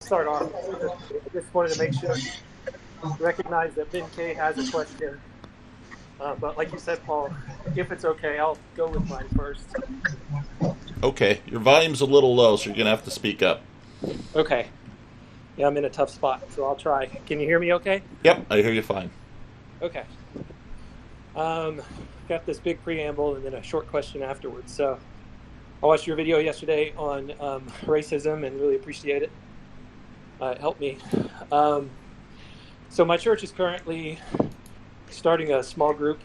start off. I just wanted to make sure recognize that Ben K has a question. But like you said, Paul, if it's okay, I'll go with mine first. Okay, your volume's a little low, so you're going to have to speak up. Okay. Yeah, I'm in a tough spot, so I'll try. Can you hear me okay? Yep, I hear you fine. Okay. Got this big preamble and then a short question afterwards. So I watched your video yesterday on racism and really appreciate it. It helped me. So my church is currently starting a small group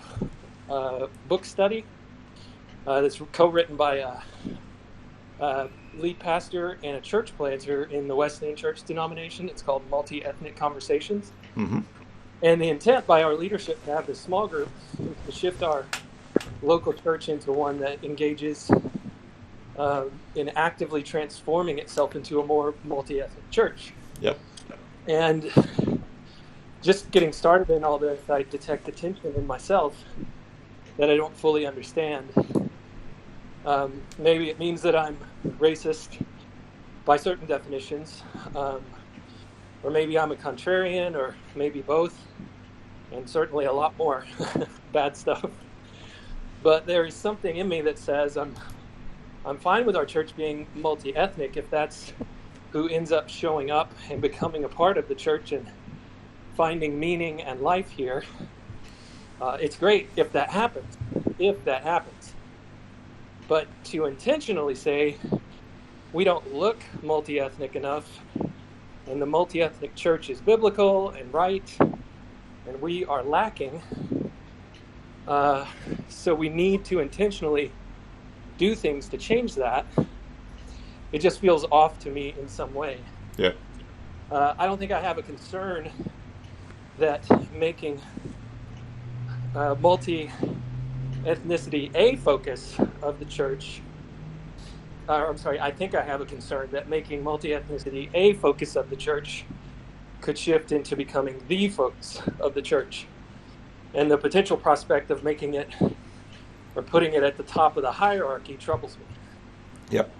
book study that's co-written by a lead pastor and a church planter in the Wesleyan Church denomination. It's called Multiethnic Conversations. Mm-hmm. And the intent by our leadership to have this small group is to shift our local church into one that engages in actively transforming itself into a more multi-ethnic church. Yep. And just getting started in all this, I detect a tension in myself that I don't fully understand. Maybe it means that I'm racist by certain definitions, or maybe I'm a contrarian, or maybe both, and certainly a lot more bad stuff. But there is something in me that says I'm fine with our church being multi-ethnic if that's who ends up showing up and becoming a part of the church and finding meaning and life here. It's great if that happens. But to intentionally say we don't look multi-ethnic enough, and the multi-ethnic church is biblical and right, and we are lacking, so we need to intentionally do things to change that. It just feels off to me in some way. Yeah. I don't think I have a concern that making multi-ethnicity a focus of the church. I think I have a concern that making multi-ethnicity a focus of the church could shift into becoming the focus of the church. And the potential prospect of making it or putting it at the top of the hierarchy troubles me. Yep.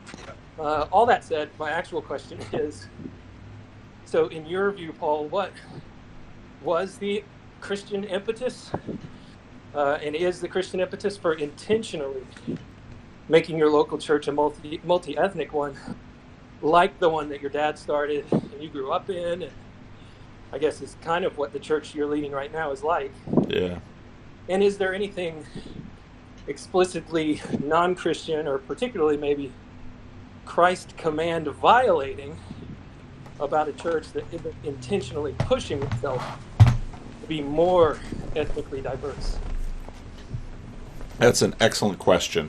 All that said, my actual question is, so in your view, Paul, what was the Christian impetus and is the Christian impetus for intentionally making your local church a multi-ethnic one, like the one that your dad started and you grew up in, and I guess is kind of what the church you're leading right now is like? Yeah. And is there anything explicitly non-Christian, or particularly maybe Christ command violating, about a church that isn't intentionally pushing itself to be more ethnically diverse? That's an excellent question.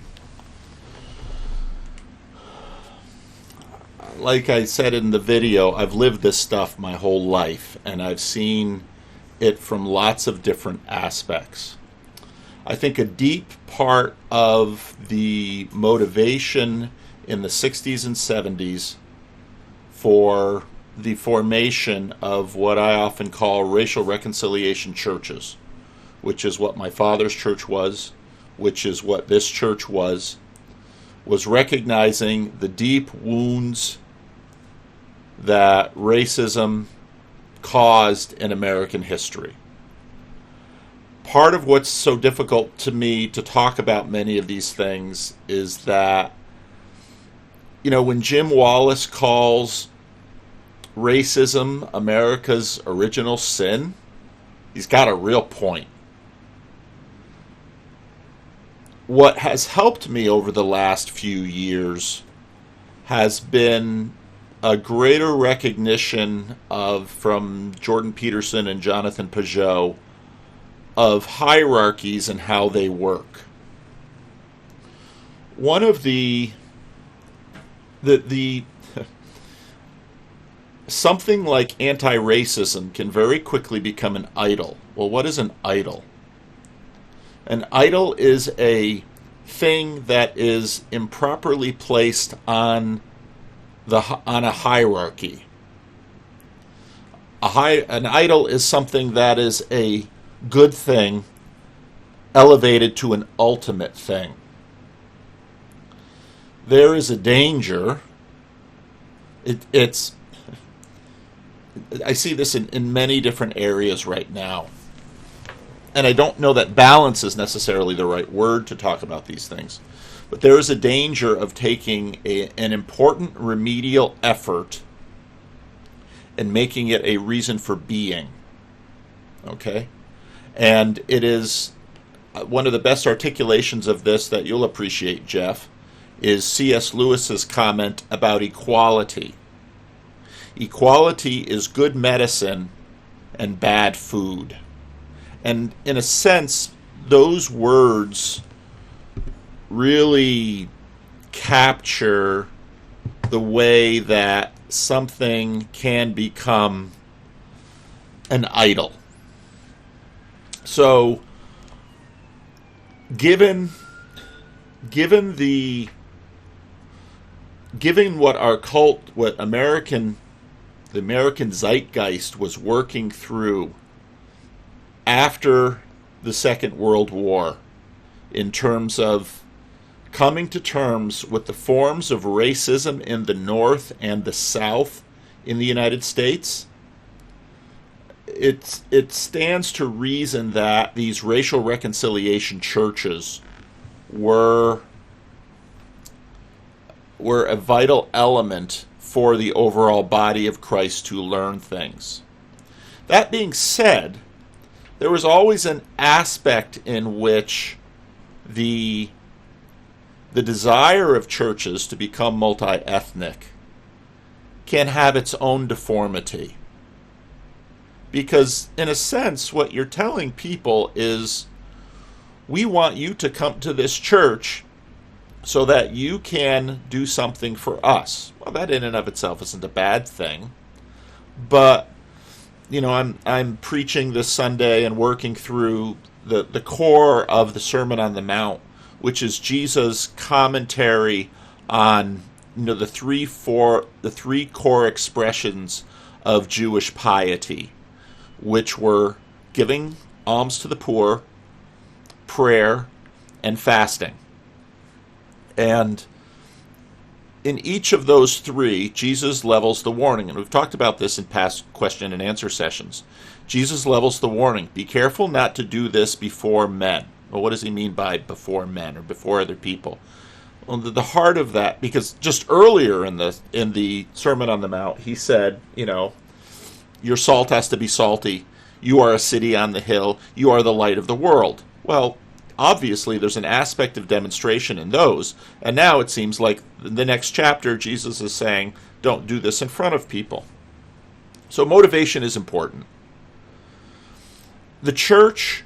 Like I said in the video, I've lived this stuff my whole life, and I've seen it from lots of different aspects. I think a deep part of the motivation in the 60s and 70s for the formation of what I often call racial reconciliation churches, which is what my father's church was, which is what this church was recognizing the deep wounds that racism caused in American history. Part of what's so difficult to me to talk about many of these things is that, when Jim Wallace calls racism America's original sin, he's got a real point. What has helped me over the last few years has been a greater recognition from Jordan Peterson and Jonathan Pageau of hierarchies and how they work. One of the something like anti-racism can very quickly become an idol. Well, what is an idol? An idol is a thing that is improperly placed on a hierarchy. An idol is something that is a good thing elevated to an ultimate thing. There is a danger. It's I see this in many different areas right now. And I don't know that balance is necessarily the right word to talk about these things. But there is a danger of taking an important remedial effort and making it a reason for being. Okay? And it is one of the best articulations of this that you'll appreciate, Jeff, is C.S. Lewis's comment about equality. Equality is good medicine and bad food. And in a sense, those words really capture the way that something can become an idol. So, given what the American zeitgeist was working through after the Second World War, in terms of coming to terms with the forms of racism in the North and the South in the United States, it stands to reason that these racial reconciliation churches were a vital element for the overall body of Christ to learn things. That being said, there was always an aspect in which the desire of churches to become multi-ethnic can have its own deformity. Because, in a sense, what you're telling people is, we want you to come to this church so that you can do something for us. Well, that in and of itself isn't a bad thing. But, I'm preaching this Sunday and working through the core of the Sermon on the Mount, which is Jesus' commentary on the three core expressions of Jewish piety, which were giving alms to the poor, prayer, and fasting. And in each of those three, Jesus levels the warning. And we've talked about this in past question and answer sessions. Jesus levels the warning. Be careful not to do this before men. Well, what does he mean by before men or before other people? Well, the heart of that, because just earlier in the Sermon on the Mount, he said, your salt has to be salty. You are a city on the hill. You are the light of the world. Well, obviously, there's an aspect of demonstration in those. And now it seems like the next chapter, Jesus is saying, don't do this in front of people. So motivation is important. The church,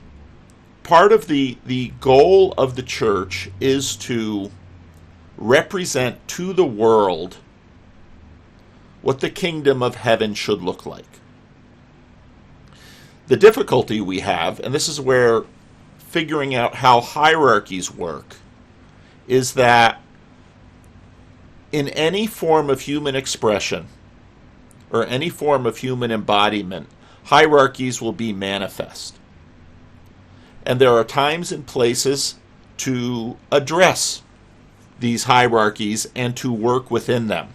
part of the goal of the church is to represent to the world what the kingdom of heaven should look like. The difficulty we have, and this is where figuring out how hierarchies work, is that in any form of human expression or any form of human embodiment, hierarchies will be manifest. And there are times and places to address these hierarchies and to work within them.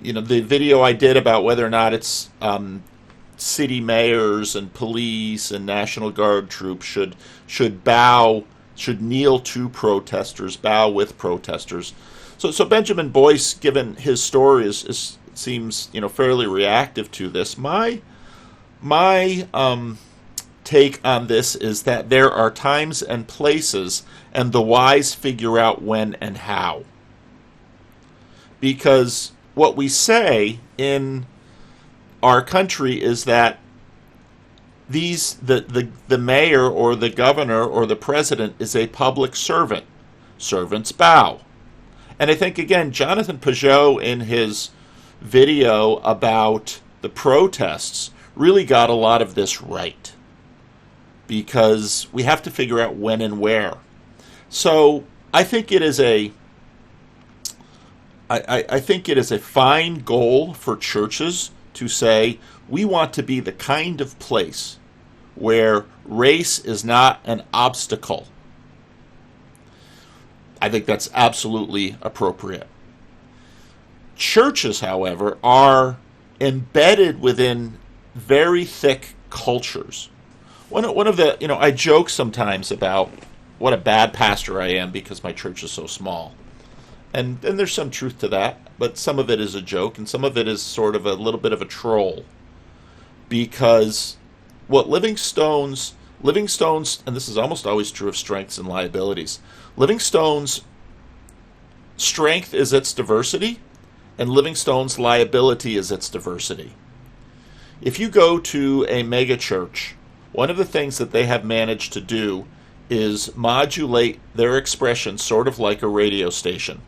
The video I did about whether or not it's city mayors and police and National Guard troops should kneel to protesters, bow with protesters. So Benjamin Boyce, given his story, seems fairly reactive to this. My take on this is that there are times and places, and the wise figure out when and how. Because what we say in our country is that the mayor or the governor or the president is a public servant. Servants bow. And I think, again, Jonathan Pageau in his video about the protests really got a lot of this right. Because we have to figure out when and where. So I think it is a fine goal for churches to say, we want to be the kind of place where race is not an obstacle. I think that's absolutely appropriate. Churches, however, are embedded within very thick cultures. One of the, I joke sometimes about what a bad pastor I am because my church is so small. And there's some truth to that, but some of it is a joke, and some of it is sort of a little bit of a troll. Because what Living Stones, and this is almost always true of strengths and liabilities, Living Stones' strength is its diversity, and Living Stone's liability is its diversity. If you go to a megachurch, one of the things that they have managed to do is modulate their expression sort of like a radio station.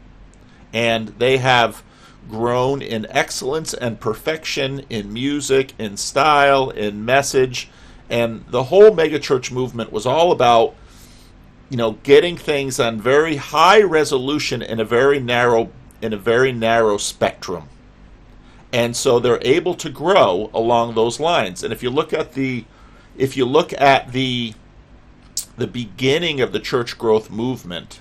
And they have grown in excellence and perfection in music, in style, in message. And the whole megachurch movement was all about, getting things on very high resolution in a very narrow spectrum. And so they're able to grow along those lines. And if you look at the beginning of the church growth movement,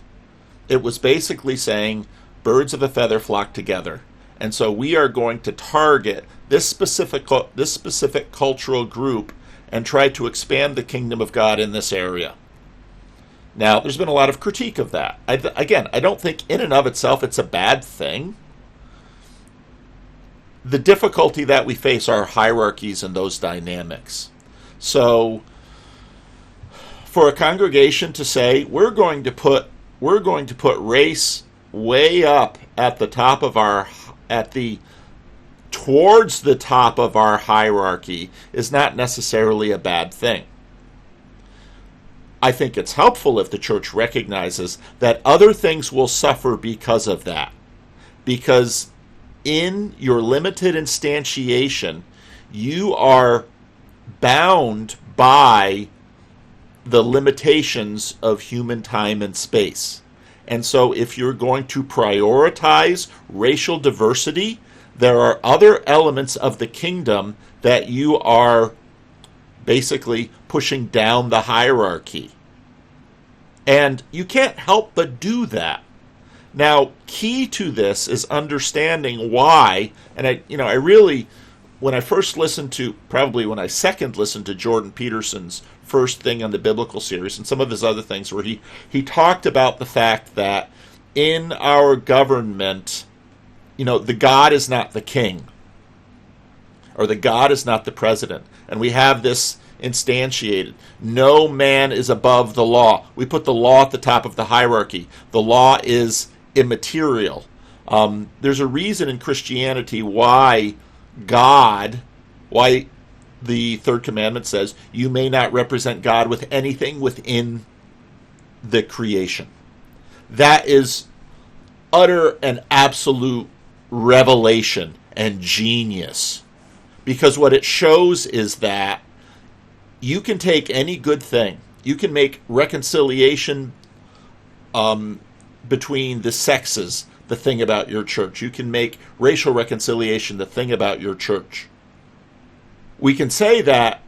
it was basically saying birds of a feather flock together. And so we are going to target this specific cultural group and try to expand the kingdom of God in this area. Now, there's been a lot of critique of that. I don't think in and of itself it's a bad thing. The difficulty that we face are hierarchies and those dynamics. So, for a congregation to say we're going to put race way up at the top of towards the top of our hierarchy is not necessarily a bad thing. I think it's helpful if the church recognizes that other things will suffer because of that. Because in your limited instantiation, you are bound by the limitations of human time and space. And so if you're going to prioritize racial diversity, there are other elements of the kingdom that you are basically pushing down the hierarchy. And you can't help but do that. Now, key to this is understanding why, and I really, when I second listened to Jordan Peterson's first thing on the biblical series and some of his other things where he talked about the fact that in our government, the God is not the king, or the God is not the president. And we have this instantiated. No man is above the law. We put the law at the top of the hierarchy. The law is immaterial. There's a reason in Christianity why the third commandment says you may not represent God with anything within the creation. That is utter and absolute revelation and genius. Because what it shows is that you can take any good thing. You can make reconciliation between the sexes the thing about your church. You can make racial reconciliation the thing about your church. We can say that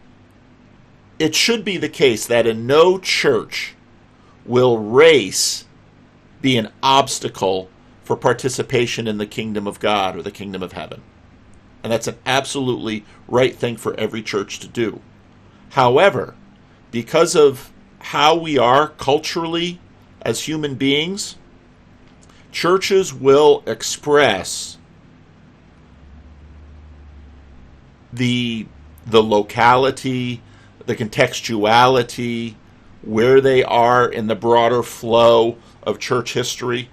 it should be the case that in no church will race be an obstacle for participation in the kingdom of God or the kingdom of heaven. And that's an absolutely right thing for every church to do. However, because of how we are culturally as human beings, churches will express the locality, the contextuality, where they are in the broader flow of church history.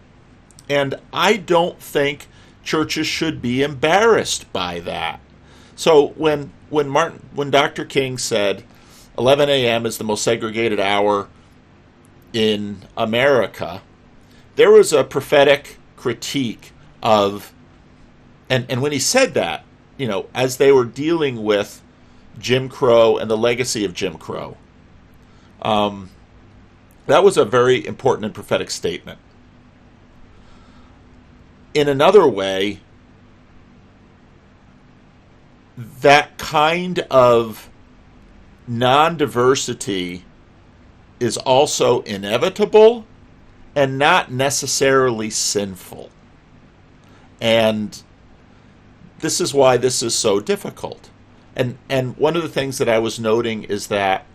And I don't think churches should be embarrassed by that. So when Dr. King said 11 a.m. is the most segregated hour in America, there was a prophetic critique of, and when he said that, as they were dealing with Jim Crow and the legacy of Jim Crow, that was a very important and prophetic statement. In another way, that kind of non-diversity is also inevitable and not necessarily sinful. And this is why this is so difficult. And one of the things that I was noting is that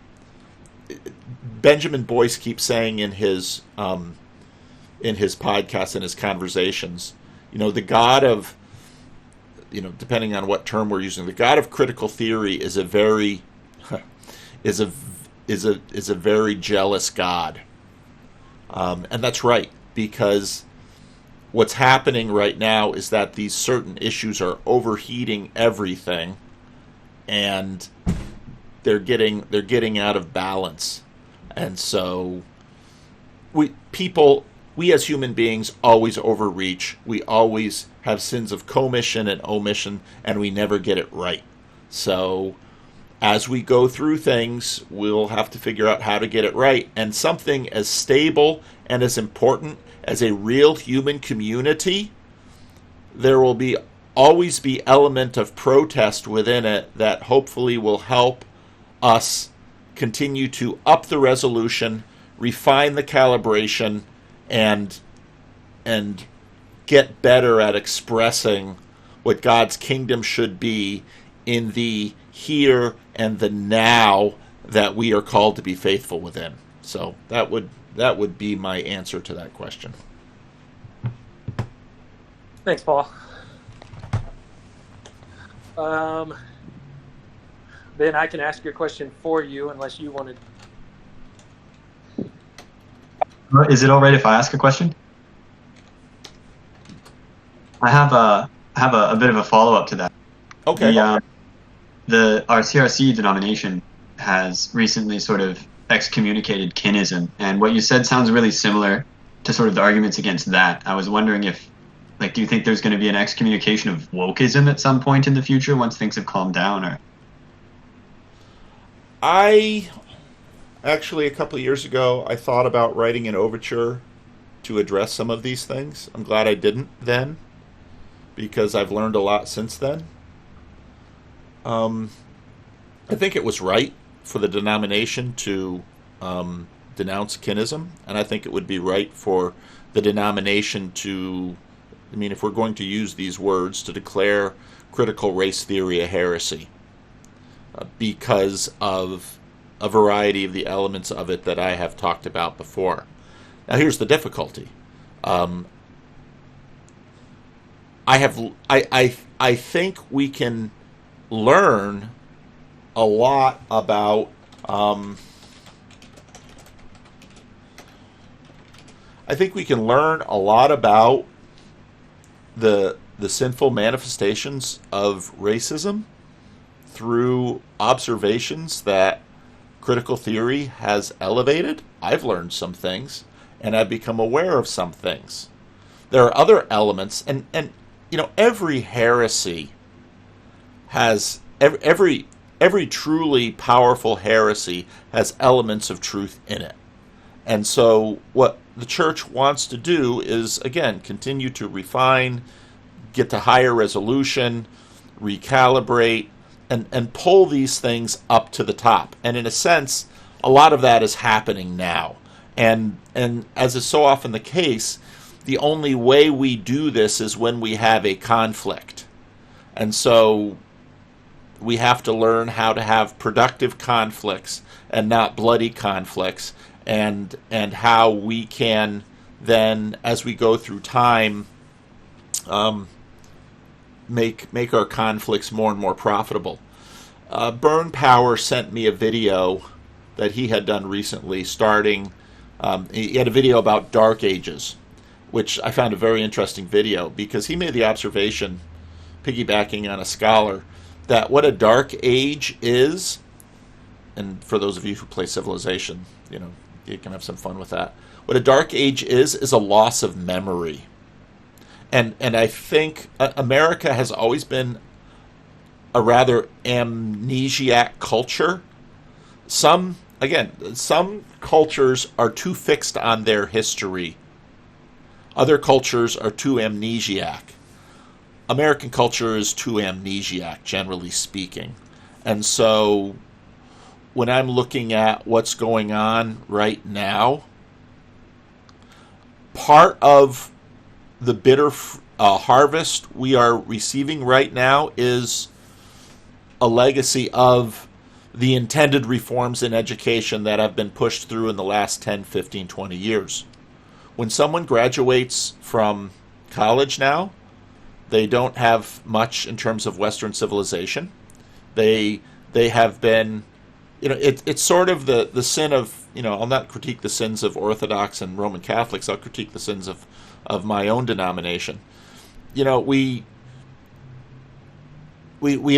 Benjamin Boyce keeps saying in his podcast and his conversations, the God of, depending on what term we're using, the God of critical theory is a very is a very jealous God, and that's right, because what's happening right now is that these certain issues are overheating everything, and they're getting out of balance. And so we as human beings always overreach. We always have sins of commission and omission, and we never get it right. So as we go through things, we'll have to figure out how to get it right. And something as stable and as important as a real human community, there will always be element of protest within it that hopefully will help us continue to up the resolution, refine the calibration, and get better at expressing what God's kingdom should be in the here and the now that we are called to be faithful within. So that would be my answer to that question. Thanks, Paul. Ben, I can ask your question for you unless you wanted. Is it all right if I ask a question? I have a bit of a follow-up to that. Okay. Our CRC denomination has recently sort of excommunicated Kinnism, and what you said sounds really similar to sort of the arguments against that. I was wondering if, do you think there's going to be an excommunication of wokeism at some point in the future once things have calmed down? Or I actually, a couple of years ago, I thought about writing an overture to address some of these things. I'm glad I didn't then, because I've learned a lot since then. I think it was right for the denomination to denounce Kinnism, and I think it would be right for the denomination to, if we're going to use these words, to declare critical race theory a heresy because of a variety of the elements of it that I have talked about before. Now, here's the difficulty. I think we can learn a lot about the sinful manifestations of racism through observations that critical theory has elevated. I've learned some things, and I've become aware of some things. There are other elements, and every heresy has every truly powerful heresy has elements of truth in it. And so what the church wants to do is, again, continue to refine, get to higher resolution, recalibrate, and pull these things up to the top. And in a sense, a lot of that is happening now. And as is so often the case, the only way we do this is when we have a conflict. And so we have to learn how to have productive conflicts and not bloody conflicts, and how we can then, as we go through time, make our conflicts more and more profitable. Burn Power sent me a video that he had done recently, he had a video about Dark Ages, which I found a very interesting video, because he made the observation, piggybacking on a scholar, that what a dark age is, and for those of you who play Civilization, you can have some fun with that. What a dark age is a loss of memory. And I think America has always been a rather amnesiac culture. Some cultures are too fixed on their history. Other cultures are too amnesiac. American culture is too amnesiac, generally speaking. And so when I'm looking at what's going on right now, part of the bitter harvest we are receiving right now is a legacy of the intended reforms in education that have been pushed through in the last 10, 15, 20 years. When someone graduates from college now, they don't have much in terms of Western civilization. They have been, it's sort of the sin of, I'll not critique the sins of Orthodox and Roman Catholics. I'll critique the sins of my own denomination. We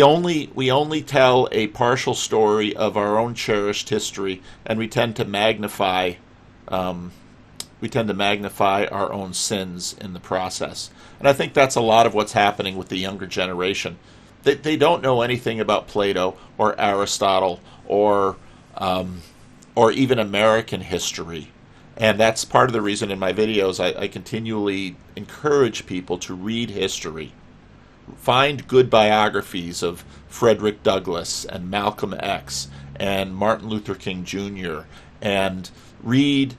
only tell a partial story of our own cherished history, and we tend to magnify our own sins in the process. And I think that's a lot of what's happening with the younger generation. They don't know anything about Plato or Aristotle or even American history. And that's part of the reason in my videos I continually encourage people to read history. Find good biographies of Frederick Douglass and Malcolm X and Martin Luther King Jr. and read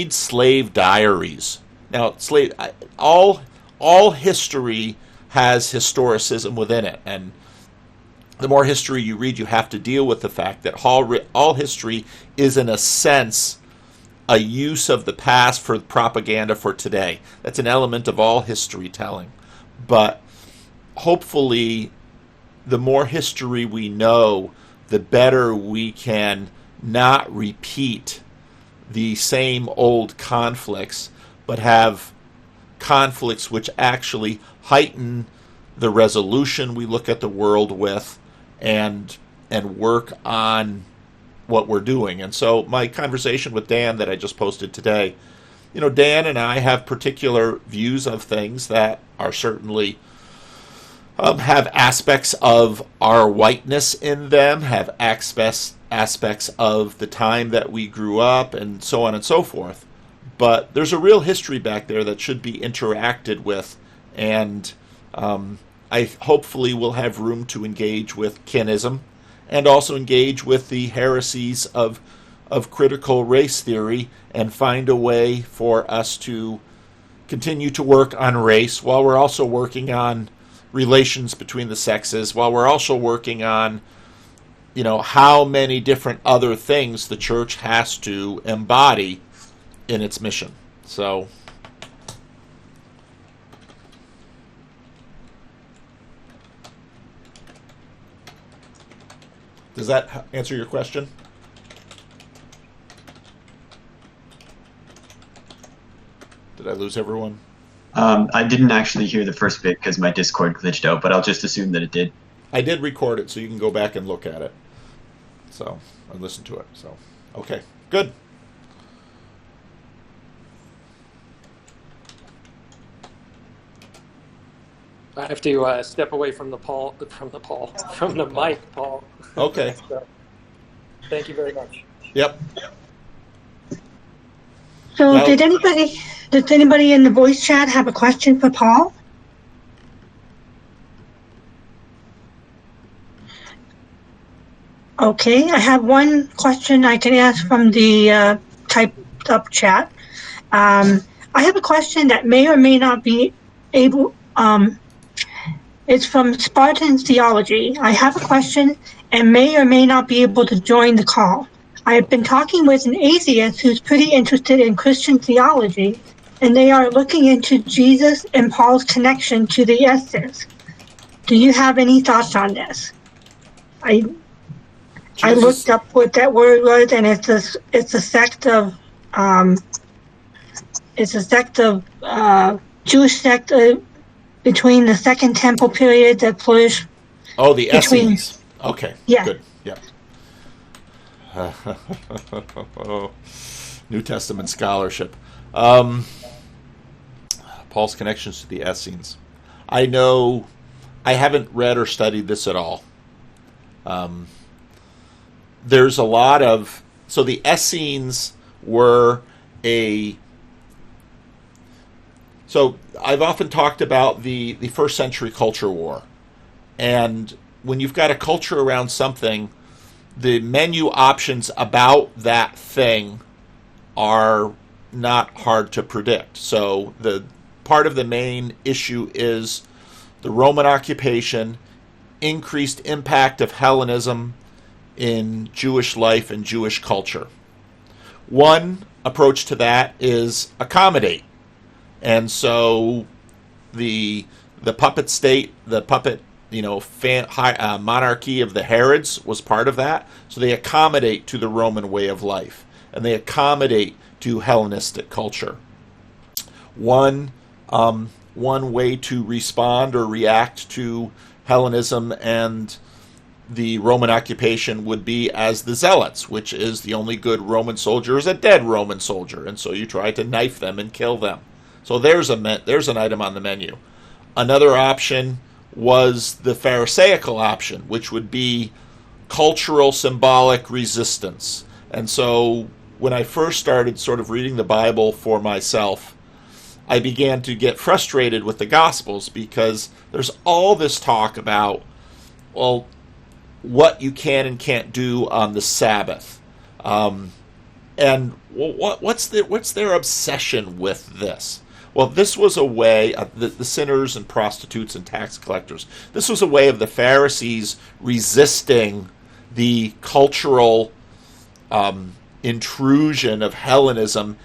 slave diaries. Now, all history has historicism within it, and the more history you read, you have to deal with the fact that all history is, in a sense, a use of the past for propaganda for today. That's an element of all history telling. But hopefully, the more history we know, the better we can not repeat the same old conflicts, but have conflicts which actually heighten the resolution we look at the world with and work on what we're doing. And so my conversation with Dan that I just posted today, Dan and I have particular views of things that are certainly have aspects of our whiteness in them, have aspects of the time that we grew up, and so on and so forth. But there's a real history back there that should be interacted with, and I hopefully will have room to engage with Kinnism and also engage with the heresies of critical race theory and find a way for us to continue to work on race while we're also working on relations between the sexes, while we're also working on how many different other things the church has to embody in its mission. So does that answer your question? Did I lose everyone? I didn't actually hear the first bit because my Discord glitched out, but I'll just assume that it did. I did record it, so you can go back and look at it. So, and listen to it. So, okay, good. I have to step away from the mic, Paul. Okay. So, thank you very much. Yep. So, well, did anybody in the voice chat have a question for Paul? Okay, I have one question I can ask from the typed up chat. I have a question that may or may not be able. It's from Spartan Theology. I have a question and may or may not be able to join the call. I have been talking with an atheist who's pretty interested in Christian theology, and they are looking into Jesus and Paul's connection to the Essenes. Do you have any thoughts on this? I looked up what that word was, and it's a sect of Jewish sect between the Second Temple period that flourished. Oh, the Essenes. Okay. Yeah. Good. Yeah. New Testament scholarship. Paul's connections to the Essenes. I haven't read or studied this at all. There's a lot of... So the Essenes were So I've often talked about the first century culture war. And when you've got a culture around something, the menu options about that thing are not hard to predict. So the part of the main issue is the Roman occupation, increased impact of Hellenism in Jewish life and Jewish culture. One approach to that is accommodate. And so the puppet state, the puppet monarchy of the Herods was part of that. So they accommodate to the Roman way of life, and they accommodate to Hellenistic culture. One way to respond or react to Hellenism and the Roman occupation would be as the Zealots, which is the only good Roman soldier is a dead Roman soldier, and so you try to knife them and kill them. So there's an item on the menu. Another option was the Pharisaical option, which would be cultural symbolic resistance. And so when I first started sort of reading the Bible for myself, I began to get frustrated with the Gospels because there's all this talk about, well, what you can and can't do on the Sabbath. And what's their obsession with this? Well, this was a way, the sinners and prostitutes and tax collectors, this was a way of the Pharisees resisting the cultural intrusion of Hellenism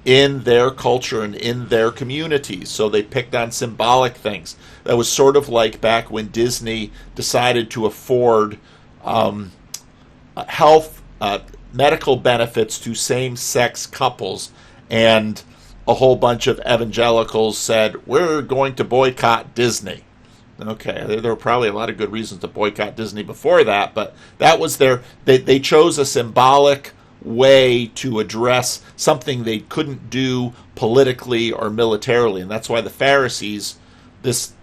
in their culture and in their communities. So they picked on symbolic things. That was sort of like back when Disney decided to afford medical benefits to same-sex couples, and a whole bunch of evangelicals said, we're going to boycott Disney. Okay, there were probably a lot of good reasons to boycott Disney before that, but that was they chose a symbolic way to address something they couldn't do politically or militarily. And that's why the Pharisees, this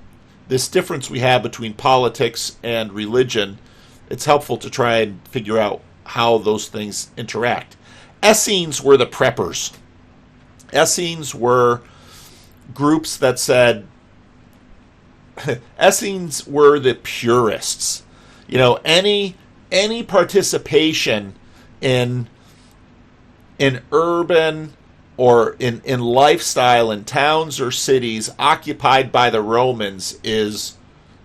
difference we have between politics and religion, it's helpful to try and figure out how those things interact. Essenes were the preppers. Essenes were groups that said, Essenes were the purists. Any participation in urban or in lifestyle in towns or cities occupied by the Romans is,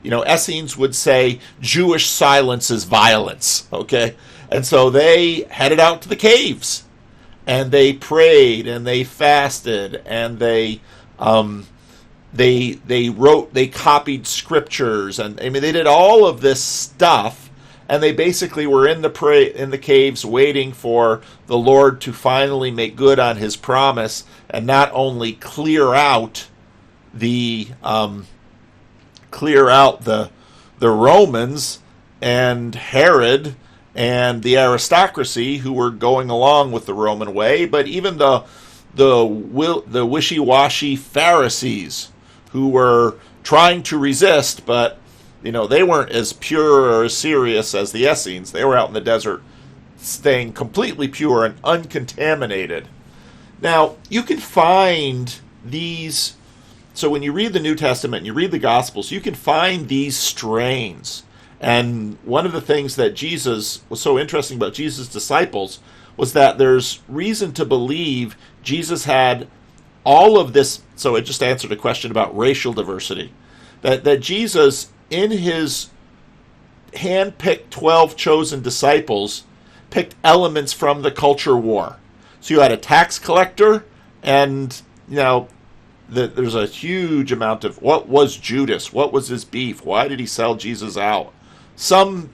Essenes would say Jewish silence is violence, okay? And so they headed out to the caves, and they prayed, and they fasted, and they copied scriptures, and they did all of this stuff. And they basically were in the caves waiting for the Lord to finally make good on his promise, and not only clear out the Romans and Herod and the aristocracy who were going along with the Roman way, but even the wishy-washy Pharisees who were trying to resist, but they weren't as pure or as serious as the Essenes. They were out in the desert staying completely pure and uncontaminated. Now, you can find these, so when you read the New Testament and you read the Gospels, you can find these strains. And one of the things that Jesus was so interesting about Jesus' disciples was that there's reason to believe Jesus had all of this. So it just answered a question about racial diversity. That Jesus, in his hand-picked 12 chosen disciples, picked elements from the culture war. So you had a tax collector, and there's a huge amount of what was Judas, what was his beef, why did he sell Jesus out? Some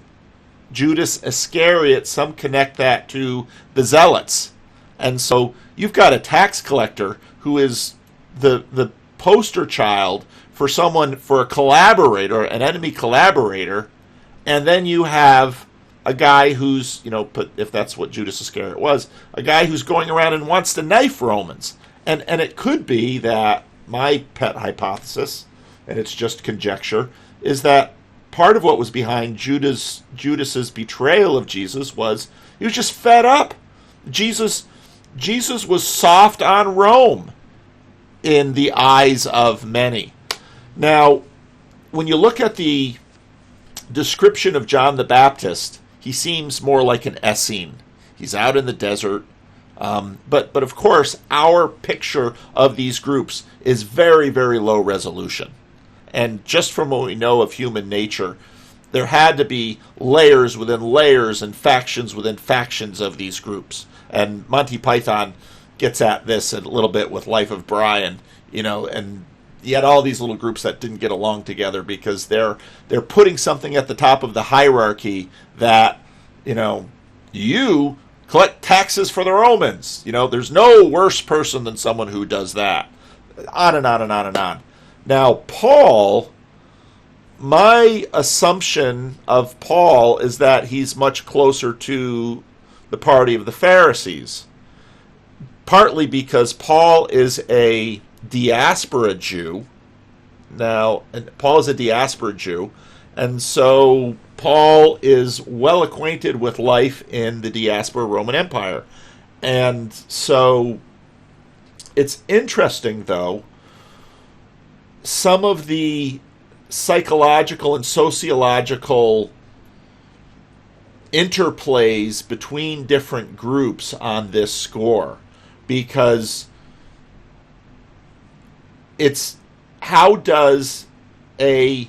Judas Iscariot, some connect that to the Zealots, and so you've got a tax collector who is the poster child for a collaborator, an enemy collaborator, and then you have a guy who's, if that's what Judas Iscariot was, a guy who's going around and wants to knife Romans. And it could be that my pet hypothesis, and it's just conjecture, is that part of what was behind Judas's betrayal of Jesus was he was just fed up. Jesus was soft on Rome in the eyes of many. Now, when you look at the description of John the Baptist, he seems more like an Essene. He's out in the desert. But of course, our picture of these groups is very, very low resolution. And just from what we know of human nature, there had to be layers within layers and factions within factions of these groups. And Monty Python gets at this a little bit with Life of Brian, and you had all these little groups that didn't get along together because they're putting something at the top of the hierarchy that, you collect taxes for the Romans. There's no worse person than someone who does that. On and on and on and on. Now, Paul, my assumption of Paul is that he's much closer to the party of the Pharisees, partly because Paul is a diaspora Jew. Now, Paul is a diaspora Jew, and so Paul is well acquainted with life in the diaspora Roman Empire. And so it's interesting, though, some of the psychological and sociological interplays between different groups on this score, because it's how does a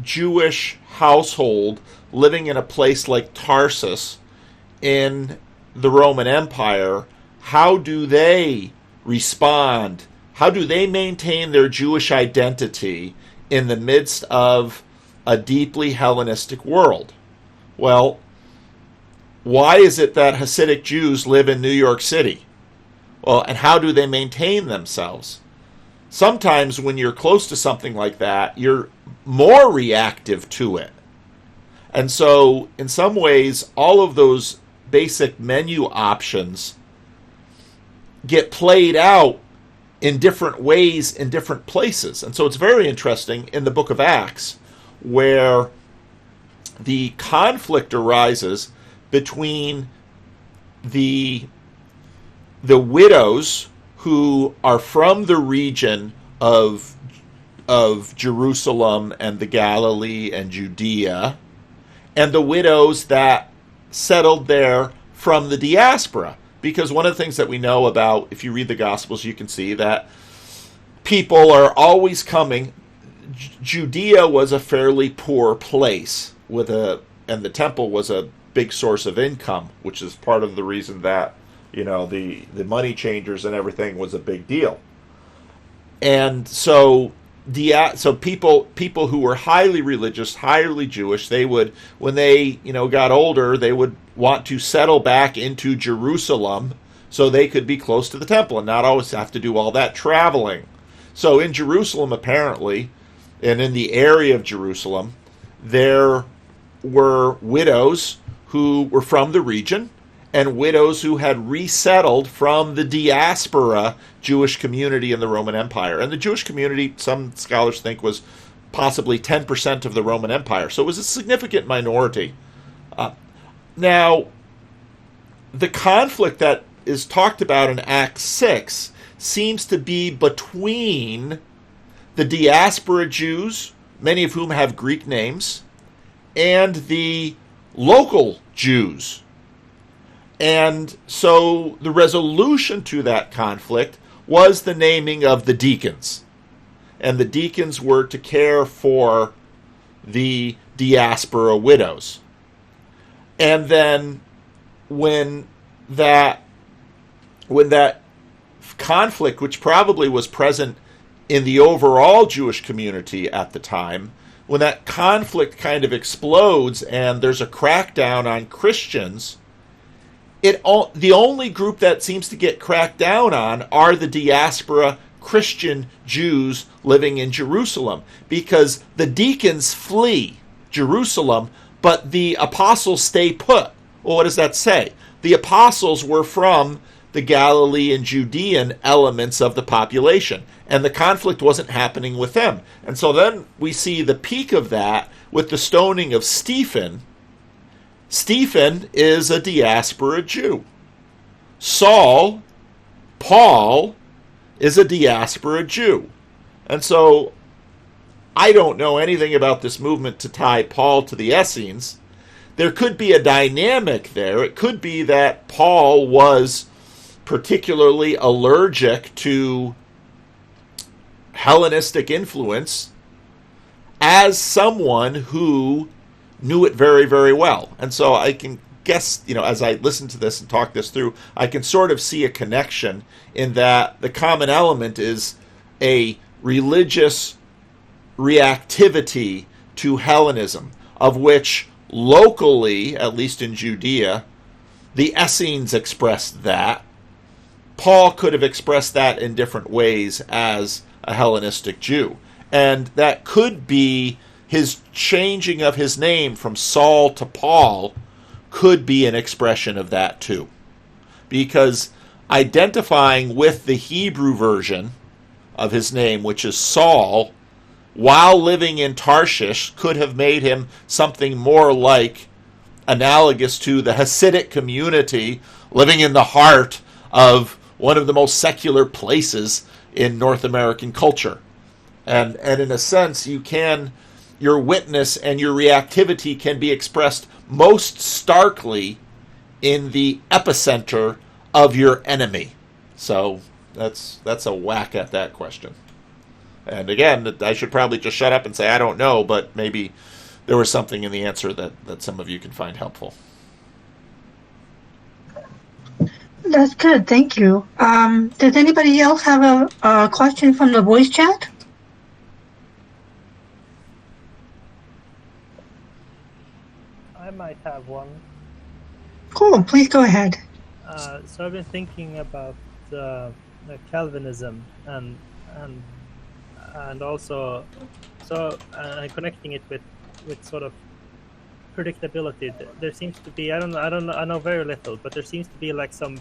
Jewish household living in a place like Tarsus in the Roman Empire, how do they respond? How do they maintain their Jewish identity in the midst of a deeply Hellenistic world? Well, why is it that Hasidic Jews live in New York City? Well, and how do they maintain themselves? Sometimes when you're close to something like that, you're more reactive to it. And so, in some ways, all of those basic menu options get played out in different ways in different places. And so it's very interesting in the book of Acts where the conflict arises between the widows who are from the region of Jerusalem and the Galilee and Judea, and the widows that settled there from the diaspora. Because one of the things that we know about, if you read the Gospels, you can see that people are always coming. Judea was a fairly poor place, and the temple was a big source of income, which is part of the reason that the money changers and everything was a big deal. And so people who were highly religious, highly Jewish, they would, when they got older, they would want to settle back into Jerusalem so they could be close to the temple and not always have to do all that traveling. So in Jerusalem, apparently, and in the area of Jerusalem, there were widows who were from the region and widows who had resettled from the diaspora Jewish community in the Roman Empire. And the Jewish community, some scholars think, was possibly 10% of the Roman Empire. So it was a significant minority. Now, the conflict that is talked about in Acts 6 seems to be between the diaspora Jews, many of whom have Greek names, and the local Jews. And so the resolution to that conflict was the naming of the deacons. And the deacons were to care for the diaspora widows. And then when that conflict, which probably was present in the overall Jewish community at the time, when that conflict kind of explodes and there's a crackdown on Christians, the only group that seems to get cracked down on are the diaspora Christian Jews living in Jerusalem, because the deacons flee Jerusalem, but the apostles stay put. Well, what does that say? The apostles were from the Galilean Judean elements of the population, and the conflict wasn't happening with them. And so then we see the peak of that with the stoning of Stephen. Stephen is a diaspora Jew. Paul, is a diaspora Jew. And so I don't know anything about this movement to tie Paul to the Essenes. There could be a dynamic there. It could be that Paul was particularly allergic to Hellenistic influence as someone who knew it very, very well. And so I can guess, as I listen to this and talk this through, I can sort of see a connection in that the common element is a religious reactivity to Hellenism, of which locally, at least in Judea, the Essenes expressed that. Paul could have expressed that in different ways as a Hellenistic Jew. And that could be his changing of his name from Saul to Paul could be an expression of that too. Because identifying with the Hebrew version of his name, which is Saul, while living in Tarshish, could have made him something more like analogous to the Hasidic community living in the heart of one of the most secular places in North American culture. And in a sense, your witness and your reactivity can be expressed most starkly in the epicenter of your enemy. So that's a whack at that question. And again, I should probably just shut up and say I don't know, but maybe there was something in the answer that some of you can find helpful. That's good, thank you. Does anybody else have a question from the voice chat? I might have one. Cool, please go ahead. So I've been thinking about Calvinism and also connecting it with sort of predictability. There seems to be, I know very little, but there seems to be like some,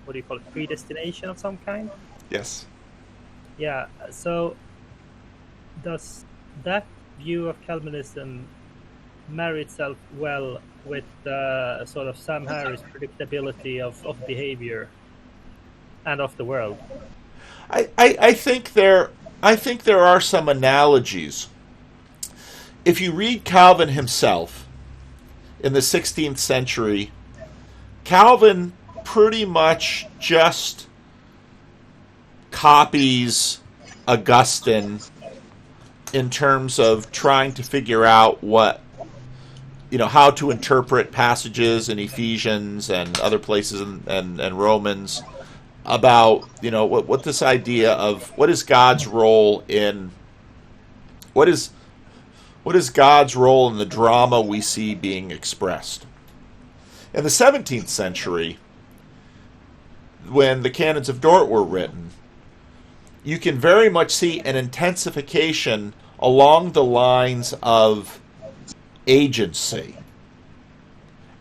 what do you call it, predestination of some kind? Yes. Yeah, so does that view of Calvinism marry itself well with the sort of Sam Harris predictability of behavior and of the world? I think there are some analogies. If you read Calvin himself in the 16th century, Calvin pretty much just copies Augustine in terms of trying to figure out how to interpret passages in Ephesians and other places and Romans about, what this idea of what is God's role in what is God's role in the drama we see being expressed. In the 17th century, when the Canons of Dort were written, you can very much see an intensification along the lines of agency.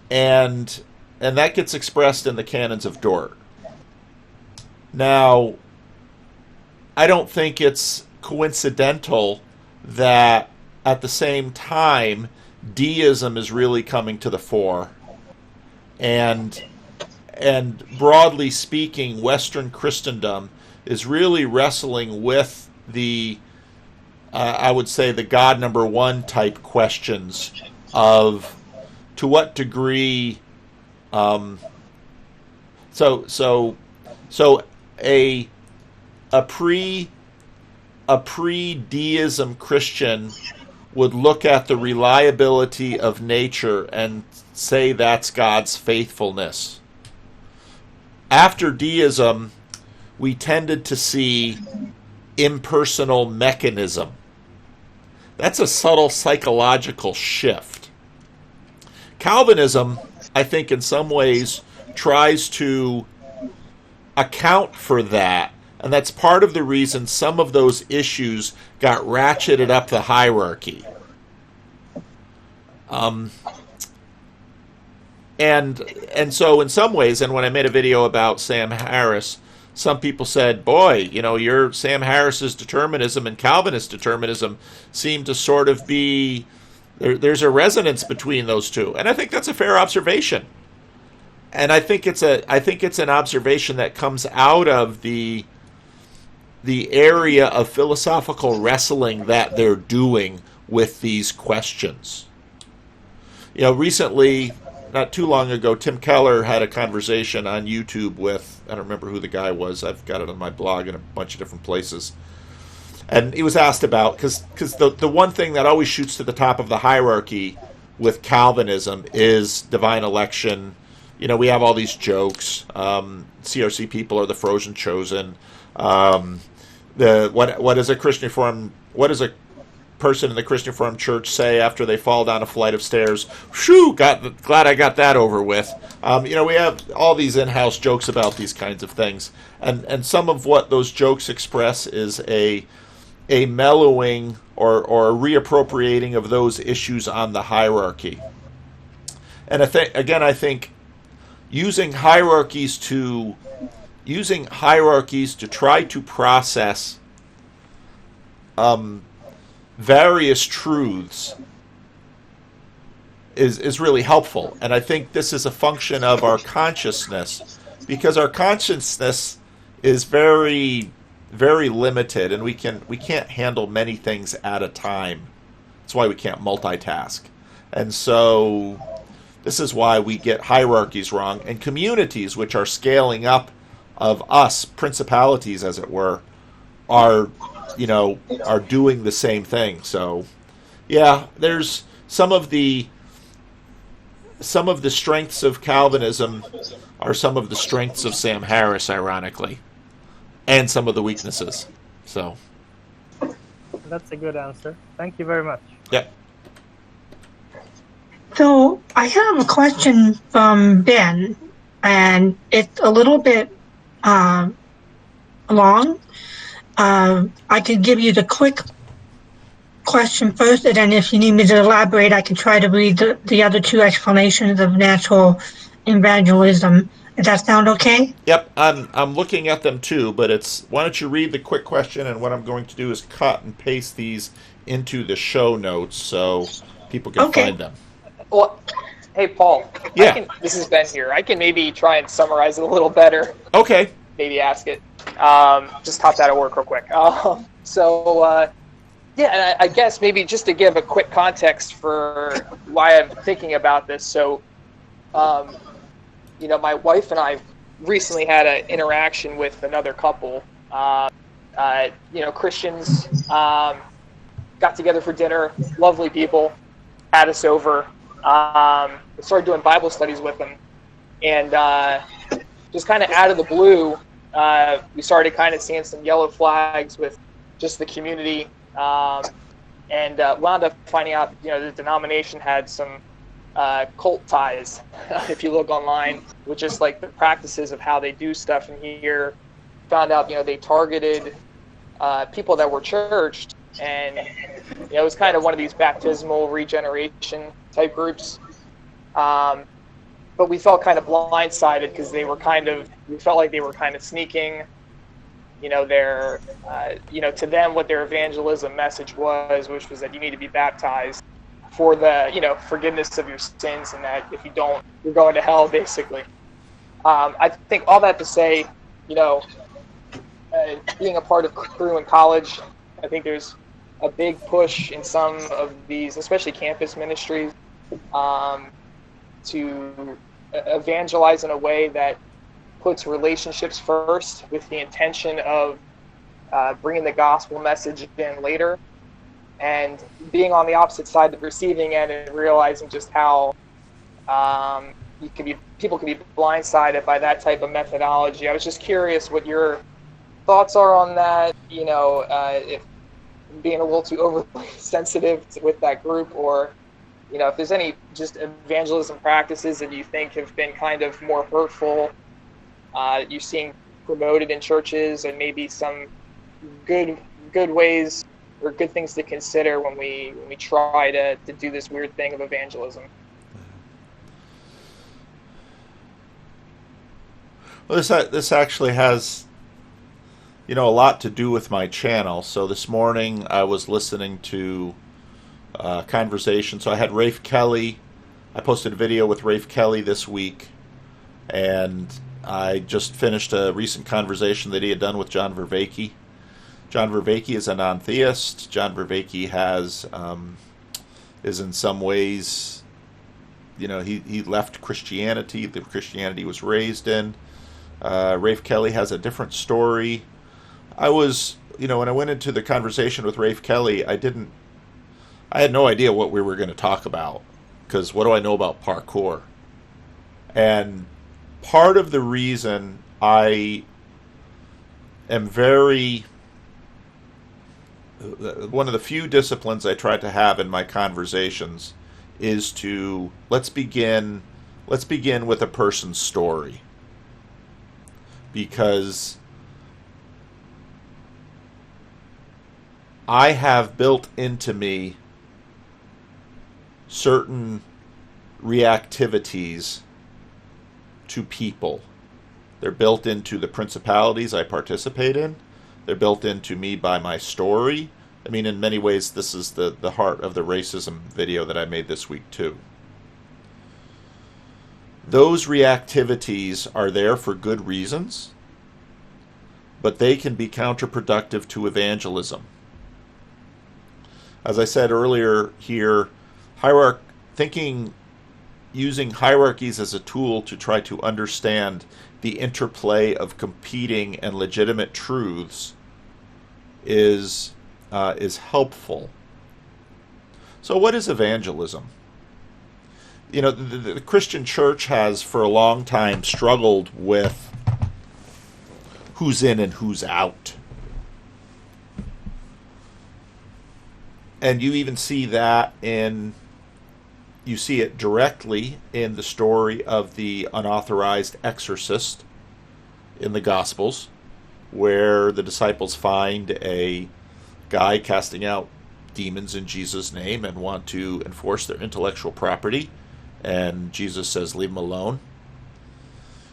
And that gets expressed in the Canons of Dort. Now, I don't think it's coincidental that at the same time deism is really coming to the fore. And broadly speaking, Western Christendom is really wrestling with the I would say the God number one type questions of to what degree a pre-deism Christian would look at the reliability of nature and say that's God's faithfulness. After deism, we tended to see impersonal mechanism. That's a subtle psychological shift. Calvinism, I think, in some ways tries to account for that, and that's part of the reason some of those issues got ratcheted up the hierarchy. And so in some ways, and when I made a video about Sam Harris, some people said, boy, your Sam Harris's determinism and Calvinist determinism seem to sort of be, there's a resonance between those two. And I think that's a fair observation. And I think it's an observation that comes out of the area of philosophical wrestling that they're doing with these questions. Recently not too long ago, Tim Keller had a conversation on YouTube with, I don't remember who the guy was. I've got it on my blog in a bunch of different places. And he was asked about, because the one thing that always shoots to the top of the hierarchy with Calvinism is divine election. You know, we have all these jokes. CRC people are the frozen chosen. What does a Christian Reformed, what does a person in the Christian Reformed Church say after they fall down a flight of stairs? Shoo! Glad I got that over with. You know, we have all these in-house jokes about these kinds of things, and some of what those jokes express is a mellowing or a reappropriating of those issues on the hierarchy. And I think using hierarchies to try to process various truths is really helpful. And I think this is a function of our consciousness, because our consciousness is very, very limited, and we can't handle many things at a time. That's why we can't multitask. And so this is why we get hierarchies wrong, and communities which are scaling up of us, principalities as it were, are doing the same thing. So yeah, there's some of the strengths of Calvinism are some of the strengths of Sam Harris, ironically, and some of the weaknesses. So that's a good answer. Thank you very much. Yeah. So I have a question from Ben, and it's a little bit long. I could give you the quick question first, and then if you need me to elaborate, I can try to read the other two explanations of natural evangelism. Does that sound okay? Yep, I'm looking at them too, but why don't you read the quick question, and what I'm going to do is cut and paste these into the show notes so people can find them. Well, hey, Paul. Yeah. This is Ben here. I can maybe try and summarize it a little better. Okay. Maybe ask it. Just hopped out of work real quick. Yeah, I guess maybe just to give a quick context for why I'm thinking about this. So, my wife and I recently had an interaction with another couple. Christians, got together for dinner, lovely people, had us over, started doing Bible studies with them, and just kind of out of the blue, we started kind of seeing some yellow flags with just the community, and wound up finding out, the denomination had some cult ties, if you look online, with just like the practices of how they do stuff in here. Found out, they targeted people that were churched, and it was kind of one of these baptismal regeneration type groups. But we felt kind of blindsided because we felt like they were kind of sneaking, their, to them what their evangelism message was, which was that you need to be baptized for the, forgiveness of your sins, and that if you don't, you're going to hell, basically. I think all that to say, being a part of crew in college, I think there's a big push in some of these, especially campus ministries, to evangelize in a way that puts relationships first, with the intention of bringing the gospel message in later, and being on the opposite side of the receiving end and realizing just how people can be blindsided by that type of methodology. I was just curious what your thoughts are on that, if being a little too overly sensitive with that group, or if there's any just evangelism practices that you think have been kind of more hurtful, you're seeing promoted in churches, and maybe some good ways or good things to consider when we try to do this weird thing of evangelism. Well, this actually has, a lot to do with my channel. So this morning I was listening to conversation. So I had Rafe Kelly. I posted a video with Rafe Kelly this week, and I just finished a recent conversation that he had done with John Vervaeke. John Vervaeke is a non-theist. John Vervaeke is in some ways he left Christianity, the Christianity he was raised in. Rafe Kelly has a different story. When I went into the conversation with Rafe Kelly, I had no idea what we were going to talk about, because what do I know about parkour? And part of the reason I am one of the few disciplines I try to have in my conversations is to let's begin with a person's story, because I have built into me certain reactivities to people. They're built into the principalities I participate in. They're built into me by my story. I mean, in many ways, this is the heart of the racism video that I made this week, too. Those reactivities are there for good reasons, but they can be counterproductive to evangelism. As I said earlier here, using hierarchies as a tool to try to understand the interplay of competing and legitimate truths is helpful. So what is evangelism? The Christian church has for a long time struggled with who's in and who's out. And you even see that you see it directly in the story of the unauthorized exorcist in the Gospels, where the disciples find a guy casting out demons in Jesus' name and want to enforce their intellectual property, and Jesus says, leave him alone.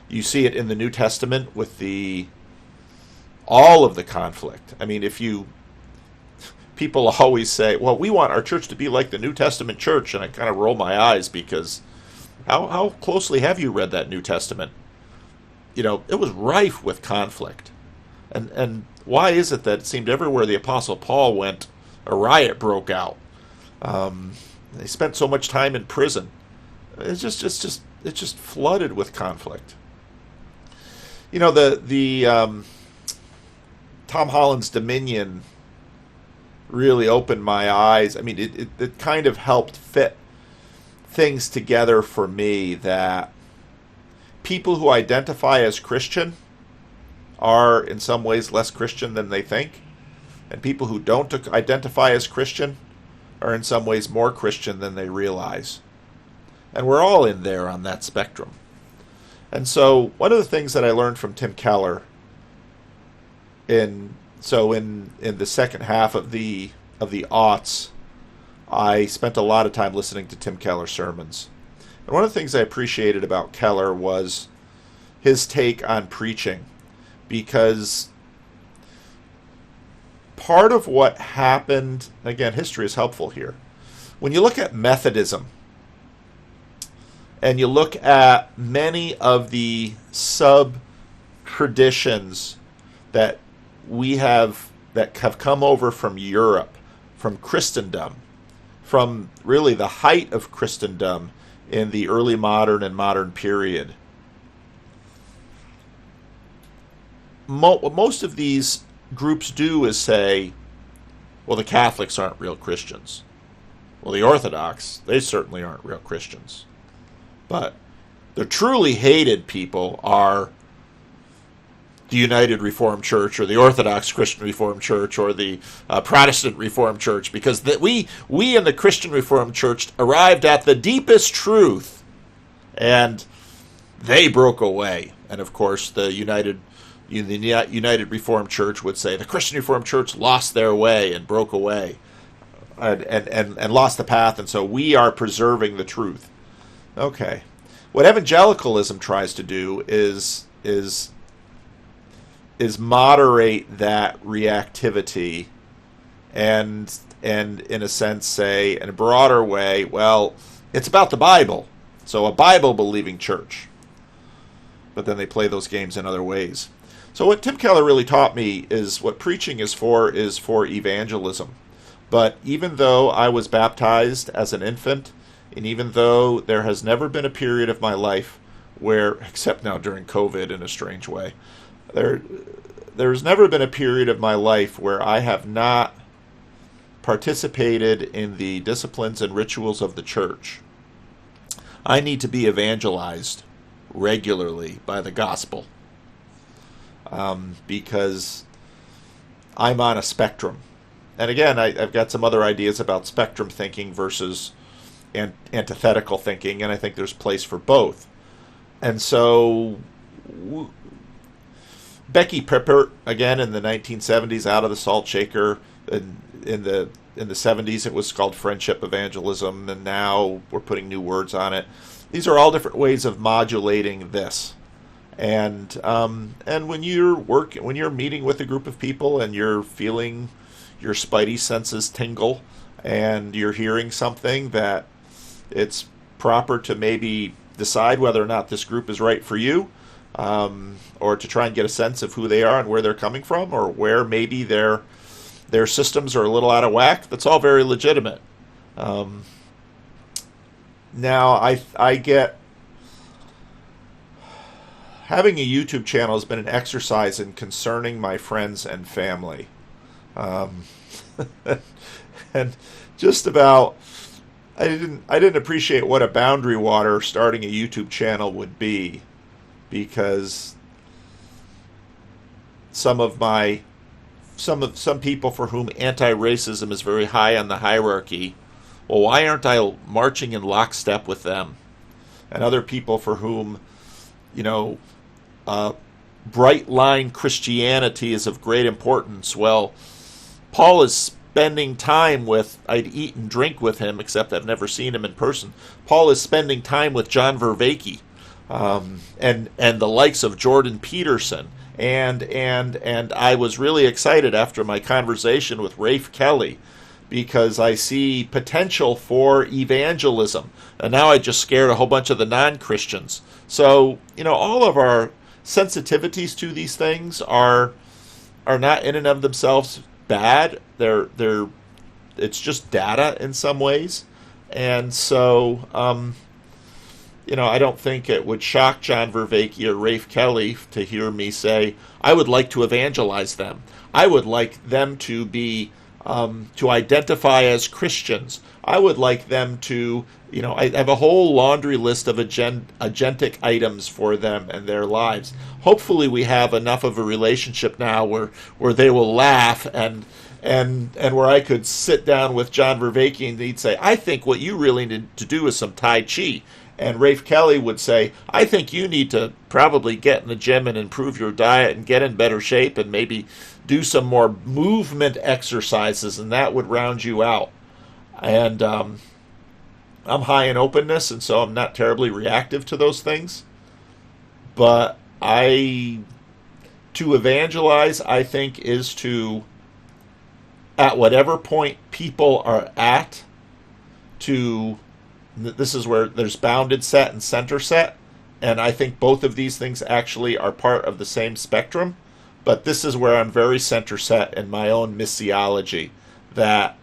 You see it in the New Testament with all of the conflict. I mean, people always say, well, we want our church to be like the New Testament church, and I kind of roll my eyes, because how closely have you read that New Testament? It was rife with conflict. And why is it that it seemed everywhere the Apostle Paul went, a riot broke out? They spent so much time in prison. It's just flooded with conflict. The Tom Holland's Dominion really opened my eyes. I mean, it kind of helped fit things together for me, that people who identify as Christian are in some ways less Christian than they think, and people who don't identify as Christian are in some ways more Christian than they realize. And we're all in there on that spectrum. And so one of the things that I learned from Tim Keller in the second half of the aughts, I spent a lot of time listening to Tim Keller sermons. And one of the things I appreciated about Keller was his take on preaching, because part of what happened, again, history is helpful here. When you look at Methodism, and you look at many of the sub-traditions that have come over from Europe, from Christendom, from really the height of Christendom in the early modern and modern period. What most of these groups do is say, well, the Catholics aren't real Christians. Well, the Orthodox, they certainly aren't real Christians. But the truly hated people are the United Reformed Church, or the Orthodox Christian Reformed Church, or the Protestant Reformed Church, because we in the Christian Reformed Church arrived at the deepest truth, and they broke away. And of course, the United Reformed Church would say the Christian Reformed Church lost their way and broke away, and lost the path, and so we are preserving the truth. Okay, what evangelicalism tries to do is moderate that reactivity, and in a sense say, in a broader way, well, it's about the Bible, so a Bible-believing church. But then they play those games in other ways. So what Tim Keller really taught me is what preaching is for evangelism. But even though I was baptized as an infant And even though there has never been a period of my life where, except now during COVID in a strange way, there's never been a period of my life where I have not participated in the disciplines and rituals of the church. I need to be evangelized regularly by the gospel, because I'm on a spectrum. And again, I've got some other ideas about spectrum thinking versus antithetical thinking, and I think there's place for both. And so Becky Pippert, again in the 1970s, out of the salt shaker, in the 70s it was called friendship evangelism, and now we're putting new words on it. These are all different ways of modulating this. And when you're meeting with a group of people and you're feeling your spidey senses tingle and you're hearing something that it's proper to maybe decide whether or not this group is right for you, or to try and get a sense of who they are and where they're coming from, or where maybe their systems are a little out of whack, that's all very legitimate. Now, I get... Having a YouTube channel has been an exercise in concerning my friends and family. And just about... I didn't appreciate what a boundary water starting a YouTube channel would be, because some people for whom anti-racism is very high on the hierarchy, well, why aren't I marching in lockstep with them? And other people for whom, bright line Christianity is of great importance. Well, Paul is spending time with, I'd eat and drink with him, except I've never seen him in person. Paul is spending time with John Vervaeke, and the likes of Jordan Peterson. And I was really excited after my conversation with Rafe Kelly, because I see potential for evangelism. And now I just scared a whole bunch of the non-Christians. So, all of our sensitivities to these things are not in and of themselves bad. It's just data in some ways. And so, I don't think it would shock John Vervaeke or Rafe Kelly to hear me say, I would like to evangelize them. I would like them to be, to identify as Christians. I would like them to, I have a whole laundry list of agentic items for them and their lives. Hopefully we have enough of a relationship now where they will laugh and where I could sit down with John Vervaeke and he'd say, I think what you really need to do is some Tai Chi. And Rafe Kelly would say, I think you need to probably get in the gym and improve your diet and get in better shape and maybe do some more movement exercises, and that would round you out. And I'm high in openness, and so I'm not terribly reactive to those things. But to evangelize, I think, is to, at whatever point people are at, this is where there's bounded set and center set, and I think both of these things actually are part of the same spectrum, but this is where I'm very center set in my own missiology, that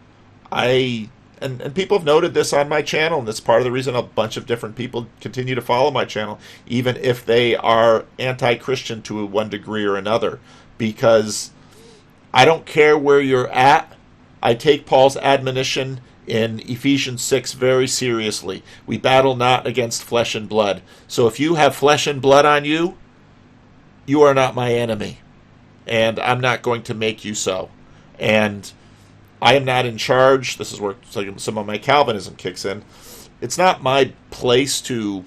and people have noted this on my channel, and that's part of the reason a bunch of different people continue to follow my channel, even if they are anti-Christian to one degree or another, because I don't care where you're at. I take Paul's admonition in Ephesians 6 very seriously. We battle not against flesh and blood. So if you have flesh and blood on you, you are not my enemy. And I'm not going to make you so. And I am not in charge. This is where some of my Calvinism kicks in. It's not my place to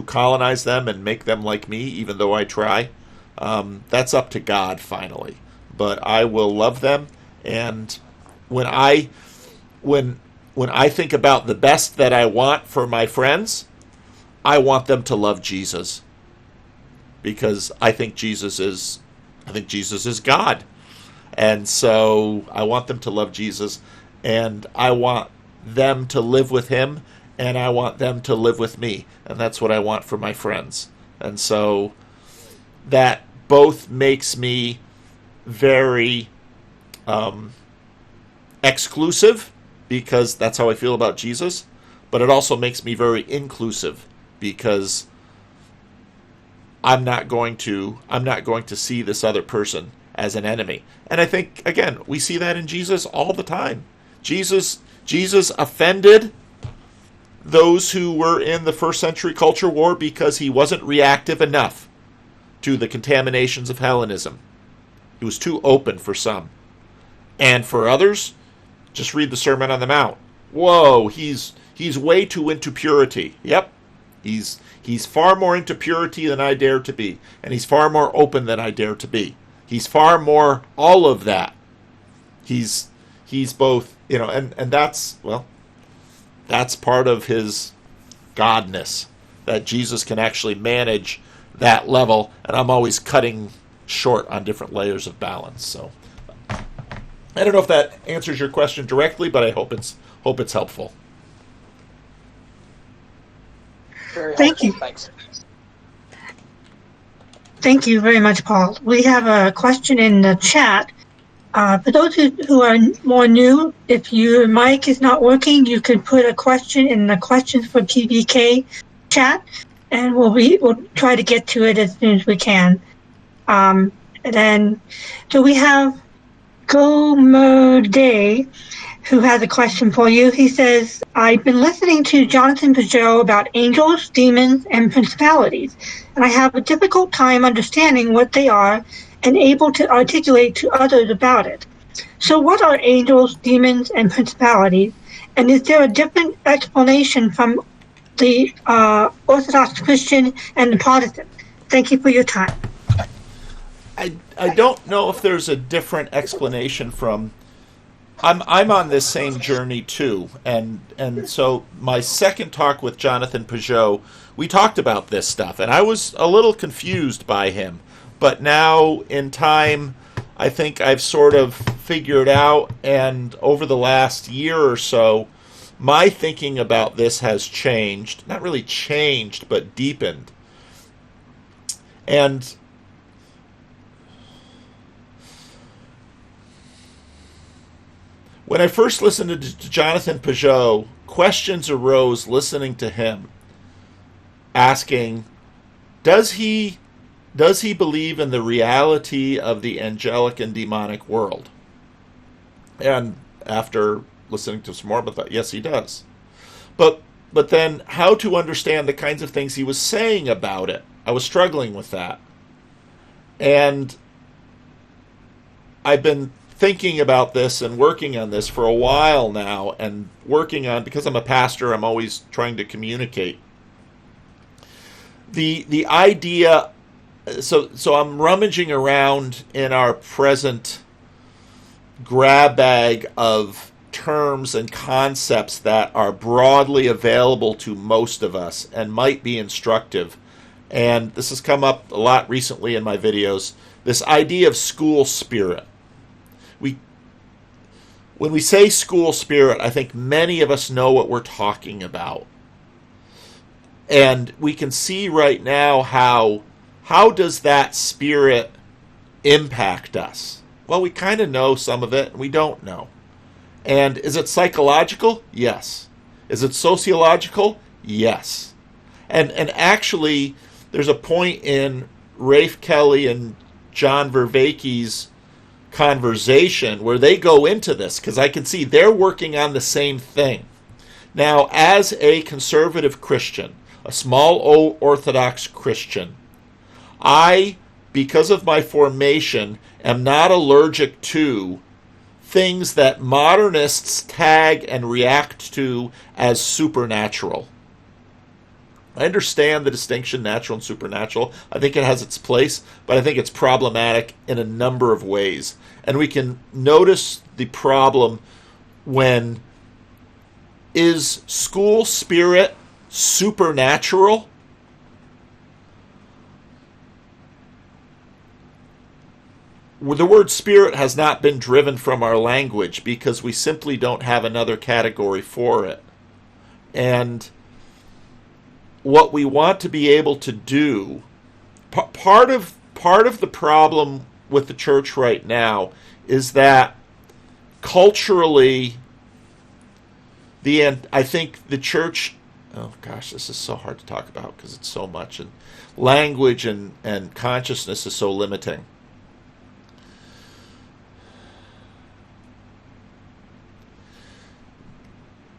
colonize them and make them like me, even though I try. That's up to God, finally. But I will love them. And when I think about the best that I want for my friends, I want them to love Jesus, because I think Jesus is God. And so I want them to love Jesus, and I want them to live with him, and I want them to live with me. And that's what I want for my friends. And so that both makes me very exclusive, because that's how I feel about Jesus, but it also makes me very inclusive, because I'm not going to see this other person as an enemy. And I think, again, we see that in Jesus all the time. Jesus offended those who were in the first century culture war because he wasn't reactive enough to the contaminations of Hellenism. He was too open for some. And for others, just read the Sermon on the Mount. Whoa, he's way too into purity. Yep. He's far more into purity than I dare to be. And he's far more open than I dare to be. He's far more all of that. He's both, and that's part of his godness, that Jesus can actually manage that level, and I'm always cutting short on different layers of balance. So I don't know if that answers your question directly, but I hope it's helpful. Very Thank helpful. you. Thanks. Thank you very much, Paul. We have a question in the chat. For those who are more new, if your mic is not working, you can put a question in the questions for TBK chat, and we'll try to get to it as soon as we can. And then, so we have Gomer Day, who has a question for you. He says, I've been listening to Jonathan Pageau about angels, demons, and principalities, and I have a difficult time understanding what they are and able to articulate to others about it. So what are angels, demons, and principalities? And is there a different explanation from the Orthodox Christian and the Protestant? Thank you for your time. I don't know if there's a different explanation from... I'm on this same journey too, and so my second talk with Jonathan Pageau, we talked about this stuff, and I was a little confused by him. But now, in time, I think I've sort of figured out, and over the last year or so, my thinking about this has changed. Not really changed, but deepened. And when I first listened to Jonathan Pageau, questions arose listening to him, asking, does he believe in the reality of the angelic and demonic world? And after listening to some more, I thought, yes, he does. But then how to understand the kinds of things he was saying about it? I was struggling with that. And I've been thinking about this and working on this for a while now, and working on, because I'm a pastor, I'm always trying to communicate. The idea... So I'm rummaging around in our present grab bag of terms and concepts that are broadly available to most of us and might be instructive. And this has come up a lot recently in my videos, this idea of school spirit. When we say school spirit, I think many of us know what we're talking about. And we can see right now how does that spirit impact us? Well, we kind of know some of it, and we don't know. And is it psychological? Yes. Is it sociological? Yes. And actually, there's a point in Rafe Kelly and John Vervaeke's conversation where they go into this, because I can see they're working on the same thing. Now, as a conservative Christian, a small O Orthodox Christian, I, because of my formation, am not allergic to things that modernists tag and react to as supernatural. I understand the distinction, natural and supernatural. I think it has its place, but I think it's problematic in a number of ways. And we can notice the problem when, is school spirit supernatural? The word spirit has not been driven from our language because we simply don't have another category for it. And what we want to be able to do, part of the problem with the church right now is that culturally I think the church, oh gosh, this is so hard to talk about because it's so much, and language and consciousness is so limiting.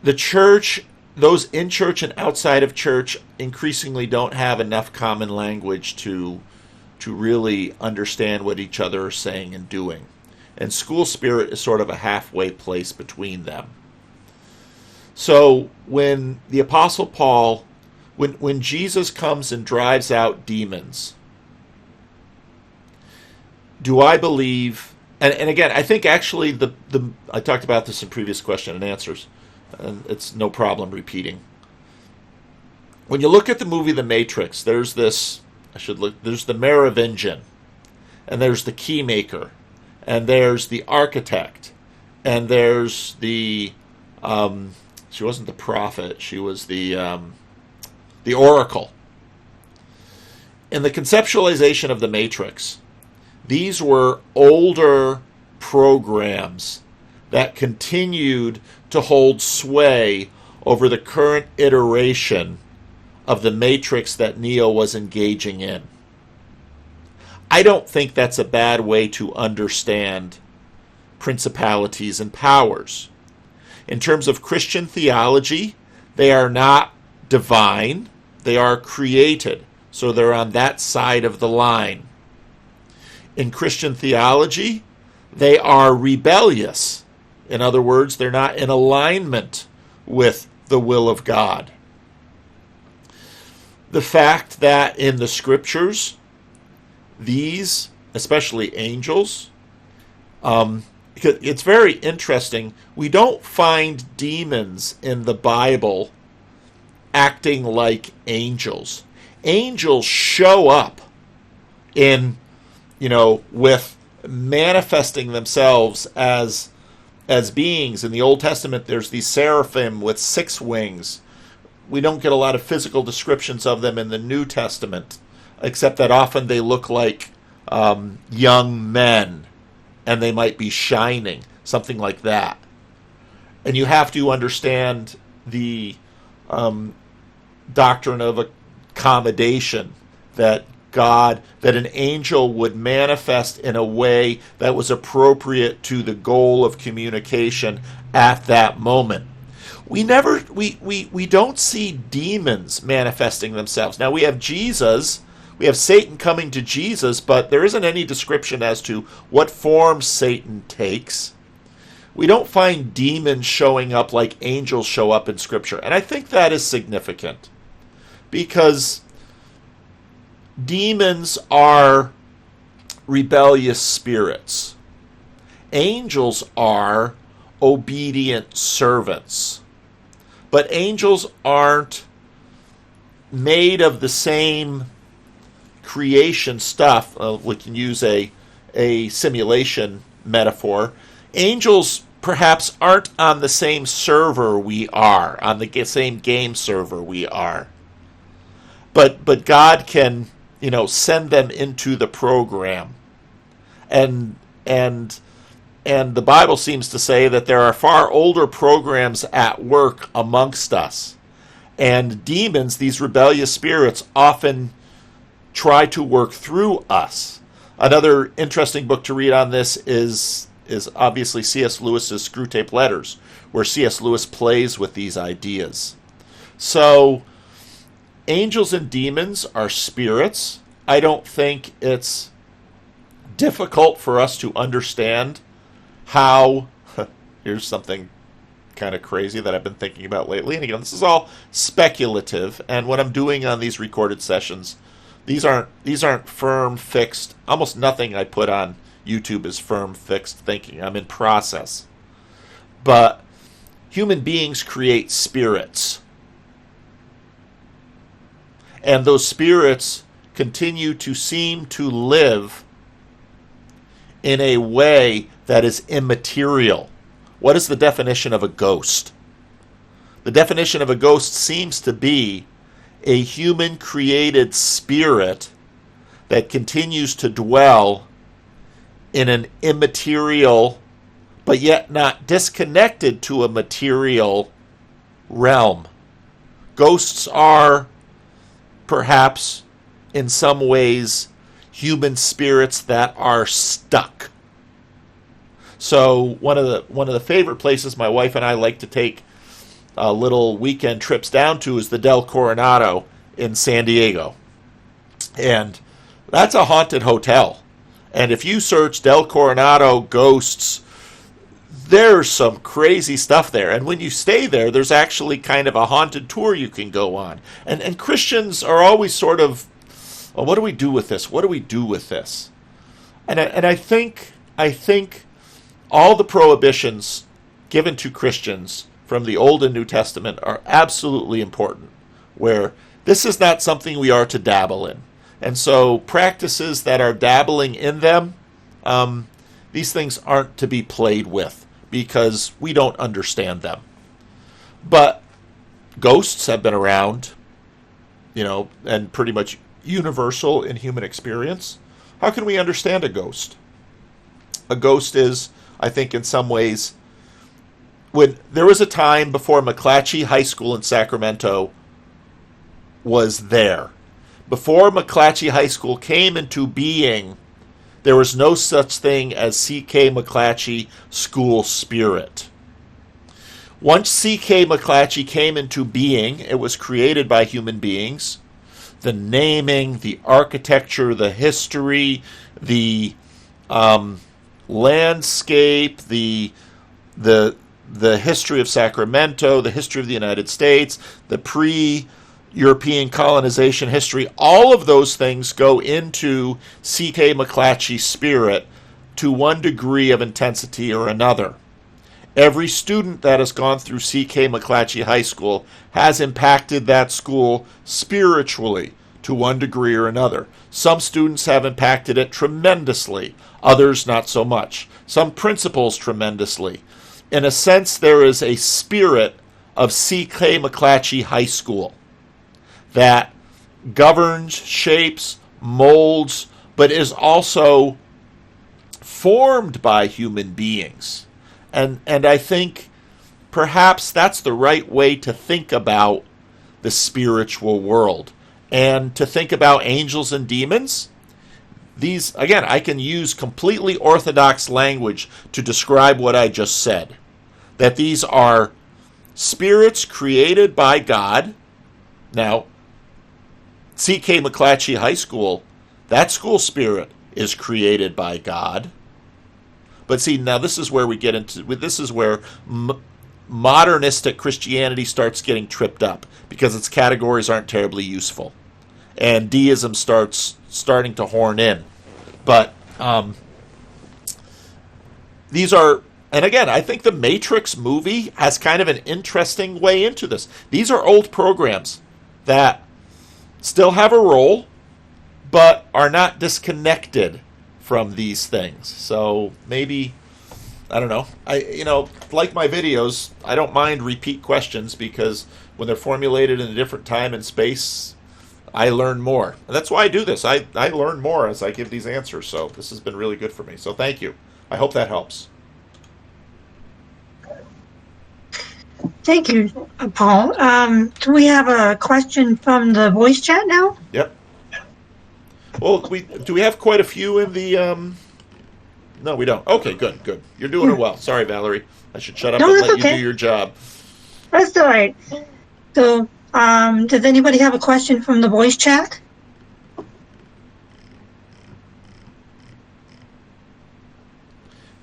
The church, those in church and outside of church, increasingly don't have enough common language to really understand what each other are saying and doing. And school spirit is sort of a halfway place between them. So when the Apostle Paul, when Jesus comes and drives out demons, do I believe, and again, I think actually I talked about this in previous question and answers, and it's no problem repeating. When you look at the movie The Matrix, there's there's the Merovingian, and there's the keymaker, and there's the architect, and there's the she wasn't the prophet, she was the oracle. In the conceptualization of the Matrix, these were older programs that continued to hold sway over the current iteration of the Matrix that Neo was engaging in. I don't think that's a bad way to understand principalities and powers. In terms of Christian theology, they are not divine, they are created, so they're on that side of the line. In Christian theology, they are rebellious. In other words, they're not in alignment with the will of God. The fact that in the scriptures, these, especially angels, it's very interesting. We don't find demons in the Bible acting like angels. Angels show up with manifesting themselves as beings. In the Old Testament, there's these seraphim with 6 wings. We don't get a lot of physical descriptions of them in the New Testament, except that often they look like young men, and they might be shining, something like that. And you have to understand the doctrine of accommodation, that an angel would manifest in a way that was appropriate to the goal of communication at that moment. We don't see demons manifesting themselves. Now we have Jesus, we have Satan coming to Jesus, but there isn't any description as to what form Satan takes. We don't find demons showing up like angels show up in Scripture. And I think that is significant, because demons are rebellious spirits. Angels are obedient servants. But angels aren't made of the same creation stuff. We can use a simulation metaphor. Angels perhaps aren't on the same server we are, on the same game server we are. But God can, send them into the program. And the Bible seems to say that there are far older programs at work amongst us. And demons, these rebellious spirits, often try to work through us. Another interesting book to read on this is obviously C.S. Lewis's Screwtape Letters, where C.S. Lewis plays with these ideas. So, angels and demons are spirits. I don't think it's difficult for us to understand how, here's something kind of crazy that I've been thinking about lately, and again, this is all speculative, and what I'm doing on these recorded sessions, these aren't firm, fixed, almost nothing I put on YouTube is firm, fixed thinking. I'm in process. But human beings create spirits. And those spirits continue to seem to live in a way that is immaterial. What is the definition of a ghost? The definition of a ghost seems to be a human-created spirit that continues to dwell in an immaterial, but yet not disconnected to a material realm. Ghosts are perhaps in some ways human spirits that are stuck. So one of the favorite places my wife and I like to take little weekend trips down to is the Del Coronado in San Diego. And that's a haunted hotel. And if you search Del Coronado ghosts, there's some crazy stuff there. And when you stay there, there's actually kind of a haunted tour you can go on. And Christians are always sort of, well, what do we do with this? What do we do with this? And I think all the prohibitions given to Christians from the Old and New Testament are absolutely important, where this is not something we are to dabble in. And so practices that are dabbling in them, these things aren't to be played with because we don't understand them. But ghosts have been around, and pretty much universal in human experience. How can we understand a ghost? A ghost is, I think, in some ways, when there was a time before McClatchy High School in Sacramento was there. Before McClatchy High School came into being, there was no such thing as C.K. McClatchy school spirit. Once C.K. McClatchy came into being, it was created by human beings. The naming, the architecture, the history, the landscape, the history of Sacramento, the history of the United States, the pre-European colonization history, all of those things go into C.K. McClatchy's spirit to one degree of intensity or another. Every student that has gone through C.K. McClatchy High School has impacted that school spiritually to one degree or another. Some students have impacted it tremendously, others not so much. Some principals tremendously. In a sense, there is a spirit of C.K. McClatchy High School that governs, shapes, molds, but is also formed by human beings. And I think perhaps that's the right way to think about the spiritual world. And to think about angels and demons, these, again, I can use completely orthodox language to describe what I just said. That these are spirits created by God. Now, C.K. McClatchy High School, that school spirit is created by God. But see, now this is where we get into, this is where modernistic Christianity starts getting tripped up because its categories aren't terribly useful. And deism starting to horn in. But these are, and again, I think the Matrix movie has kind of an interesting way into this. These are old programs that still have a role, but are not disconnected from these things. So maybe, I don't know. Like my videos, I don't mind repeat questions because when they're formulated in a different time and space, I learn more. And that's why I do this. I learn more as I give these answers. So this has been really good for me. So thank you. I hope that helps. Thank you, Paul. Do we have a question from the voice chat now? Yep. Well, do we have quite a few in the... No, we don't. Okay, good. You're doing it well. Sorry, Valerie. I should shut up and let you do your job. That's all right. So, does anybody have a question from the voice chat?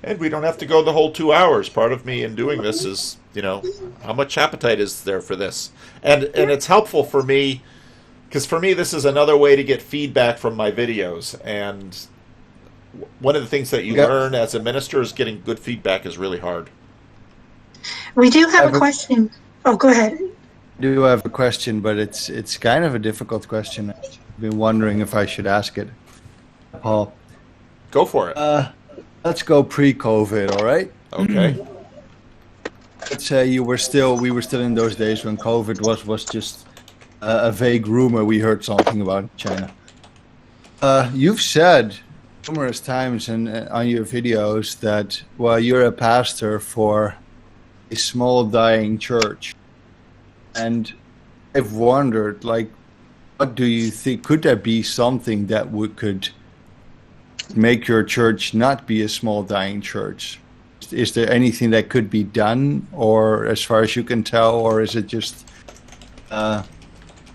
And we don't have to go the whole 2 hours. Part of me in doing this is, how much appetite is there for this? And it's helpful for me, because for me this is another way to get feedback from my videos. And one of the things that you learn as a minister is getting good feedback is really hard. We do have a question. Oh, go ahead. I do have a question, but it's kind of a difficult question. I've been wondering if I should ask it. Paul. Go for it. Let's go pre-COVID, all right? Okay. Let's say we were still in those days when COVID was just a vague rumor we heard something about in China. You've said numerous times on your videos that, well, you're a pastor for a small dying church. And I've wondered, like, what do you think? Could there be something that could make your church not be a small dying church? Is there anything that could be done, or as far as you can tell, or is it just kind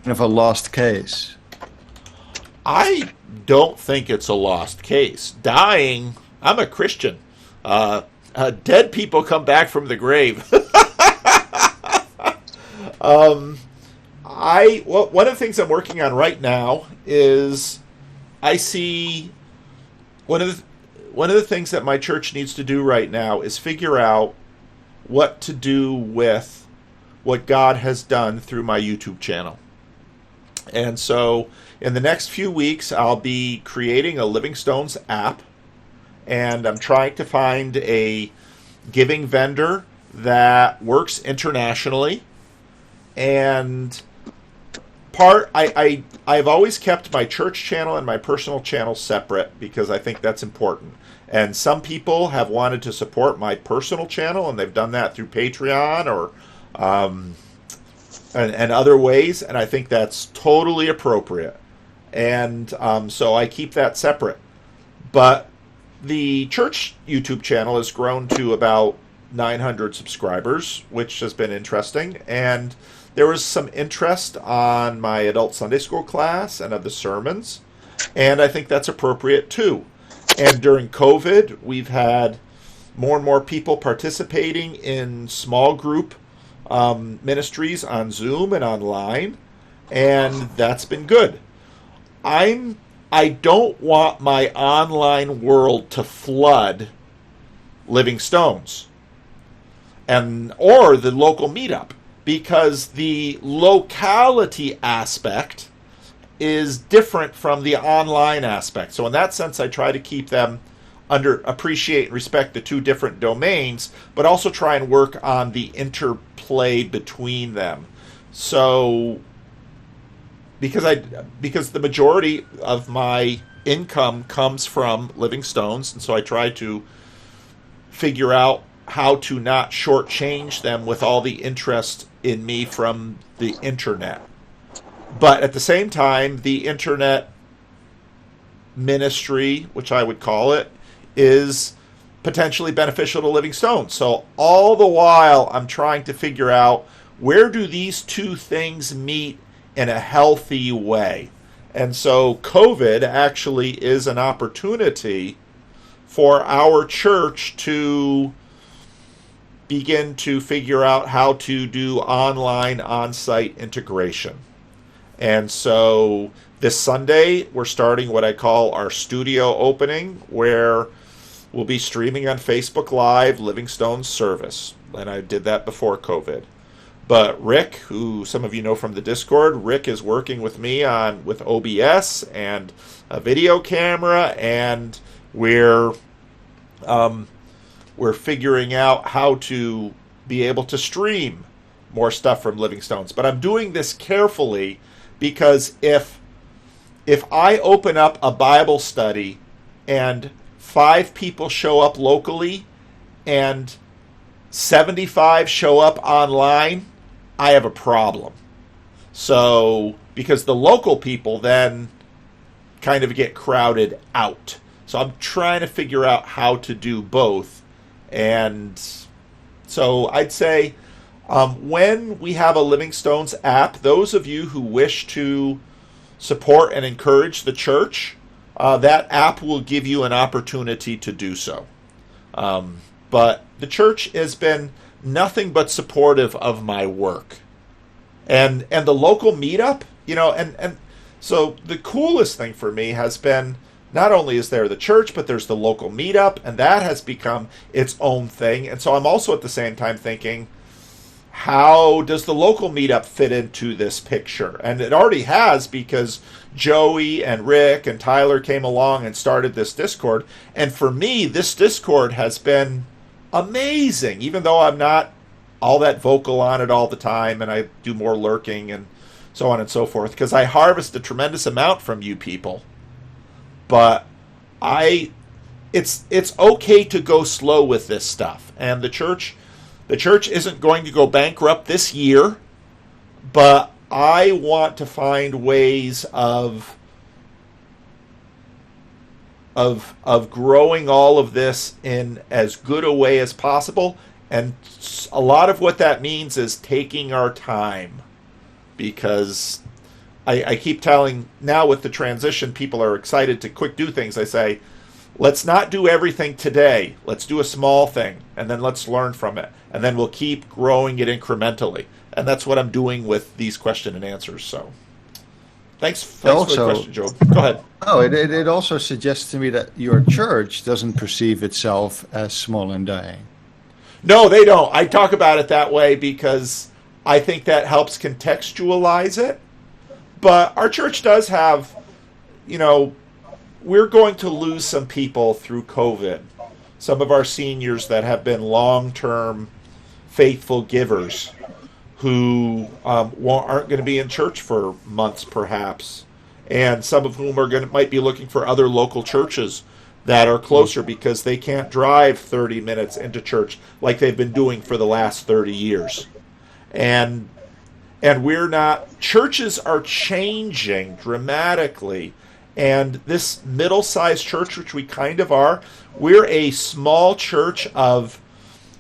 of a lost case? I don't think it's a lost case. Dying, I'm a Christian. Dead people come back from the grave. One of the things I'm working on right now is I see one of the things that my church needs to do right now is figure out what to do with what God has done through my YouTube channel. And so in the next few weeks, I'll be creating a Living Stones app, and I'm trying to find a giving vendor that works internationally. And I've always kept my church channel and my personal channel separate because I think that's important. And some people have wanted to support my personal channel, and they've done that through Patreon or and other ways, and I think that's totally appropriate. And so I keep that separate. But the church YouTube channel has grown to about 900 subscribers, which has been interesting. And there was some interest on my adult Sunday school class and of the sermons, and I think that's appropriate too. And during COVID, we've had more and more people participating in small group ministries on Zoom and online, and that's been good. I don't want my online world to flood Living Stones or the local meetup, because the locality aspect is different from the online aspect. So in that sense, I try to keep them appreciate and respect the two different domains, but also try and work on the interplay between them. So because the majority of my income comes from Living Stones, and so I try to figure out how to not shortchange them with all the interest in me from the internet. But at the same time, the internet ministry, which I would call it, is potentially beneficial to Living Stones. So all the while, I'm trying to figure out, where do these two things meet in a healthy way? And so COVID actually is an opportunity for our church to begin to figure out how to do online on-site integration. And so this Sunday, we're starting what I call our studio opening, where we'll be streaming on Facebook Live Living Stones service. And I did that before COVID. But Rick, who some of you know from the Discord, Rick is working with me with OBS and a video camera, and we're figuring out how to be able to stream more stuff from Living Stones. But I'm doing this carefully, because if I open up a Bible study and 5 people show up locally and 75 show up online, I have a problem. So, because the local people then kind of get crowded out. So I'm trying to figure out how to do both. And so I'd say when we have a Living Stones app, those of you who wish to support and encourage the church, that app will give you an opportunity to do so. But the church has been nothing but supportive of my work. And the local meetup, and so the coolest thing for me has been, not only is there the church, but there's the local meetup, and that has become its own thing. And so I'm also at the same time thinking, how does the local meetup fit into this picture? And it already has, because Joey and Rick and Tyler came along and started this Discord. And for me, this Discord has been amazing, even though I'm not all that vocal on it all the time, and I do more lurking and so on and so forth, because I harvest a tremendous amount from you people. But it's okay to go slow with this stuff. And the church isn't going to go bankrupt this year. but I want to find ways of growing all of this in as good a way as possible. And a lot of what that means is taking our time, because I keep telling, now with the transition, people are excited to quick do things. I say, let's not do everything today. Let's do a small thing, and then let's learn from it. And then we'll keep growing it incrementally. And that's what I'm doing with these question and answers. So thanks for the question, Joe. Go ahead. Oh, it also suggests to me that your church doesn't perceive itself as small and dying. No, they don't. I talk about it that way because I think that helps contextualize it. But our church does have, we're going to lose some people through COVID. Some of our seniors that have been long-term faithful givers who aren't going to be in church for months, perhaps. And some of whom might be looking for other local churches that are closer because they can't drive 30 minutes into church like they've been doing for the last 30 years. And churches are changing dramatically. And this middle-sized church, which we kind of are, we're a small church of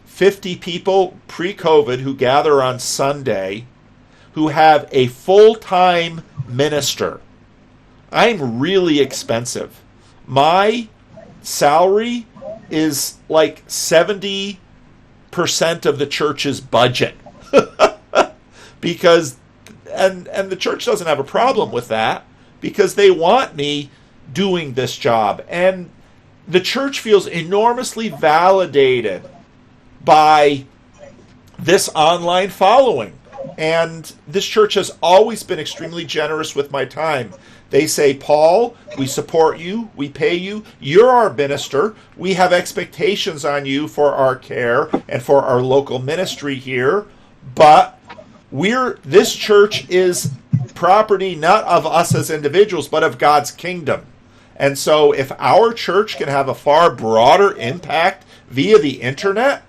50 people pre-COVID who gather on Sunday, who have a full-time minister. I'm really expensive. My salary is like 70% of the church's budget. Because and the church doesn't have a problem with that, because they want me doing this job. And the church feels enormously validated by this online following. And this church has always been extremely generous with my time. They say, Paul, we support you, we pay you, you're our minister, we have expectations on you for our care and for our local ministry here, but this church is property not of us as individuals, but of God's kingdom. And so if our church can have a far broader impact via the internet,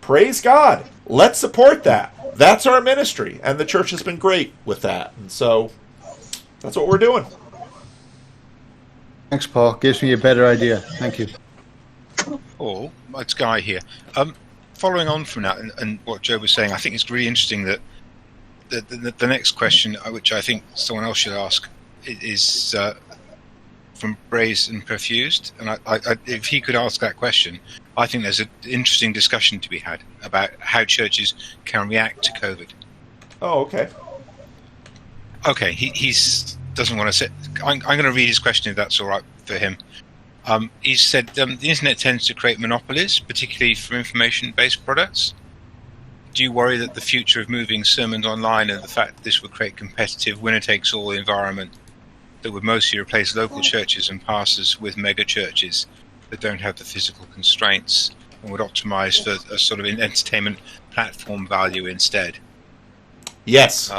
praise God. Let's support that. That's our ministry. And the church has been great with that. And so that's what we're doing. Thanks, Paul. Gives me a better idea. Thank you. Paul, it's Guy here. Following on from that and what Joe was saying, I think it's really interesting that the next question, which I think someone else should ask, is from Braised and Perfused. And I, if he could ask that question, I think there's an interesting discussion to be had about how churches can react to COVID. Oh, okay. Okay, he doesn't want to sit. I'm going to read his question if that's all right for him. He said the internet tends to create monopolies, particularly for information-based products. Do you worry that the future of moving sermons online and the fact that this would create competitive winner-takes-all environment that would mostly replace local churches and pastors with mega churches that don't have the physical constraints and would optimize for a sort of entertainment platform value instead? Yes.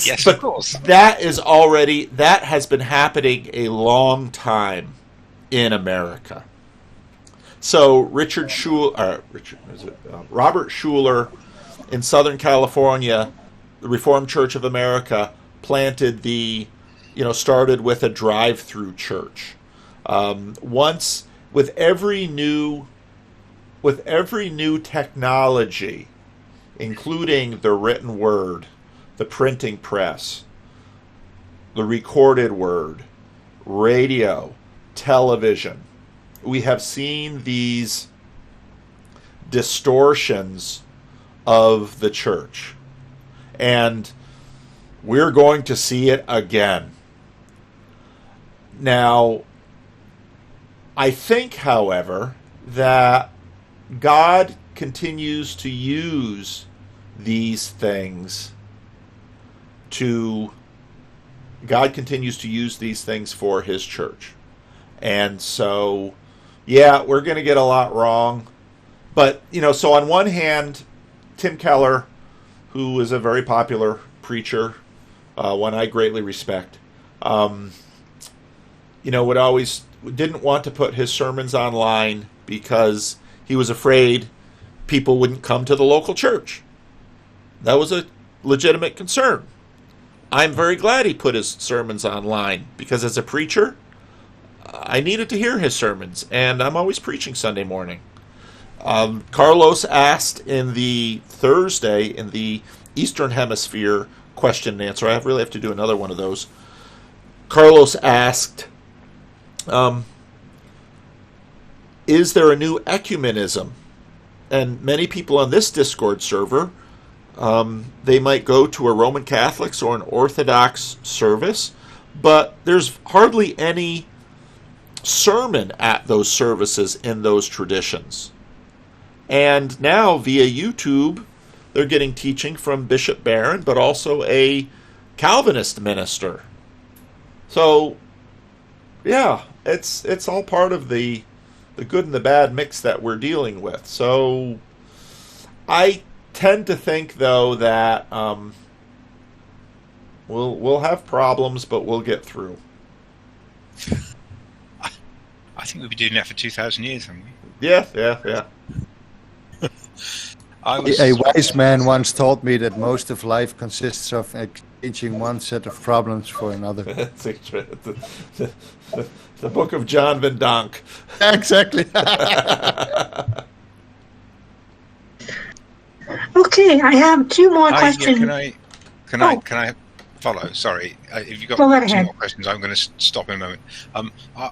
Yes, of course. That has been happening a long time in America. So Robert Schuller in Southern California, the Reformed Church of America, started with a drive-through church. Once with every new technology, including the written word, the printing press, the recorded word, radio, television, we have seen these distortions of the church. And we're going to see it again. Now, I think, however, that God continues to use these things for his church. And so, yeah, we're going to get a lot wrong. But, so on one hand, Tim Keller, who is a very popular preacher, one I greatly respect, didn't want to put his sermons online because he was afraid people wouldn't come to the local church. That was a legitimate concern. I'm very glad he put his sermons online, because as a preacher, I needed to hear his sermons, and I'm always preaching Sunday morning. Carlos asked in the Thursday in the Eastern Hemisphere question and answer. I really have to do another one of those. Carlos asked, is there a new ecumenism? And many people on this Discord server, they might go to a Roman Catholics or an Orthodox service, but there's hardly any sermon at those services in those traditions. And now via YouTube, they're getting teaching from Bishop Barron, but also a Calvinist minister. So, yeah, it's all part of the good and the bad mix that we're dealing with. So, I tend to think, though, that we'll have problems, but we'll get through. I think we've been doing that for 2,000 years, haven't we? Yeah. A wise man once told me that most of life consists of exchanging one set of problems for another. the book of John Van Donk. Exactly. Okay, I have two more questions. Can I follow? Sorry, if you've got two more questions, I'm going to stop in a moment.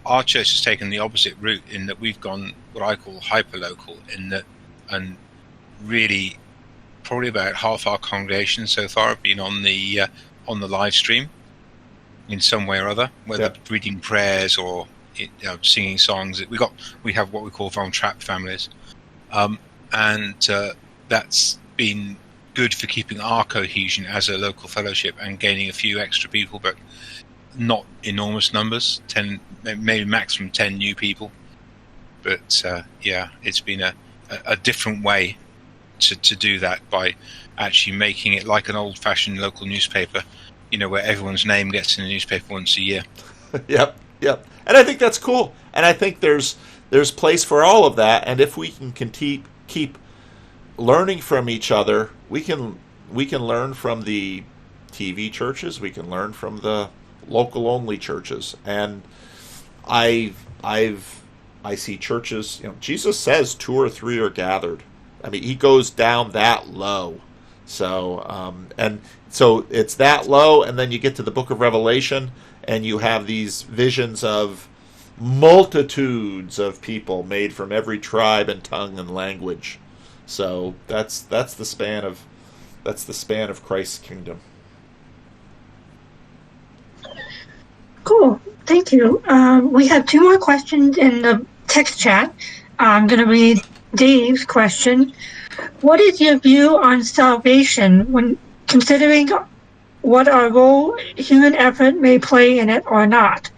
Our church has taken the opposite route in that we've gone what I call hyperlocal, in that, and really probably about half our congregation so far have been on the live stream in some way or other, whether reading prayers or singing songs. We have what we call Von Trapp families, and that's been good for keeping our cohesion as a local fellowship and gaining a few extra people, but not enormous numbers, 10, maybe maximum 10 new people. But it's been a different way to do that, by actually making it like an old-fashioned local newspaper, where everyone's name gets in the newspaper once a year. Yep. And I think that's cool. And I think there's place for all of that. And if we can keep learning from each other, we can learn from the TV churches. We can learn from the local-only churches. And I see churches. Jesus says 2 or 3 are gathered. I mean, he goes down that low. So so it's that low, and then you get to the book of Revelation, and you have these visions of multitudes of people made from every tribe and tongue and language. So that's the span of Christ's kingdom. Cool, thank you. We have 2 more questions in the text chat. I'm going to read Dave's question. What is your view on salvation when considering what our role human effort may play in it or not?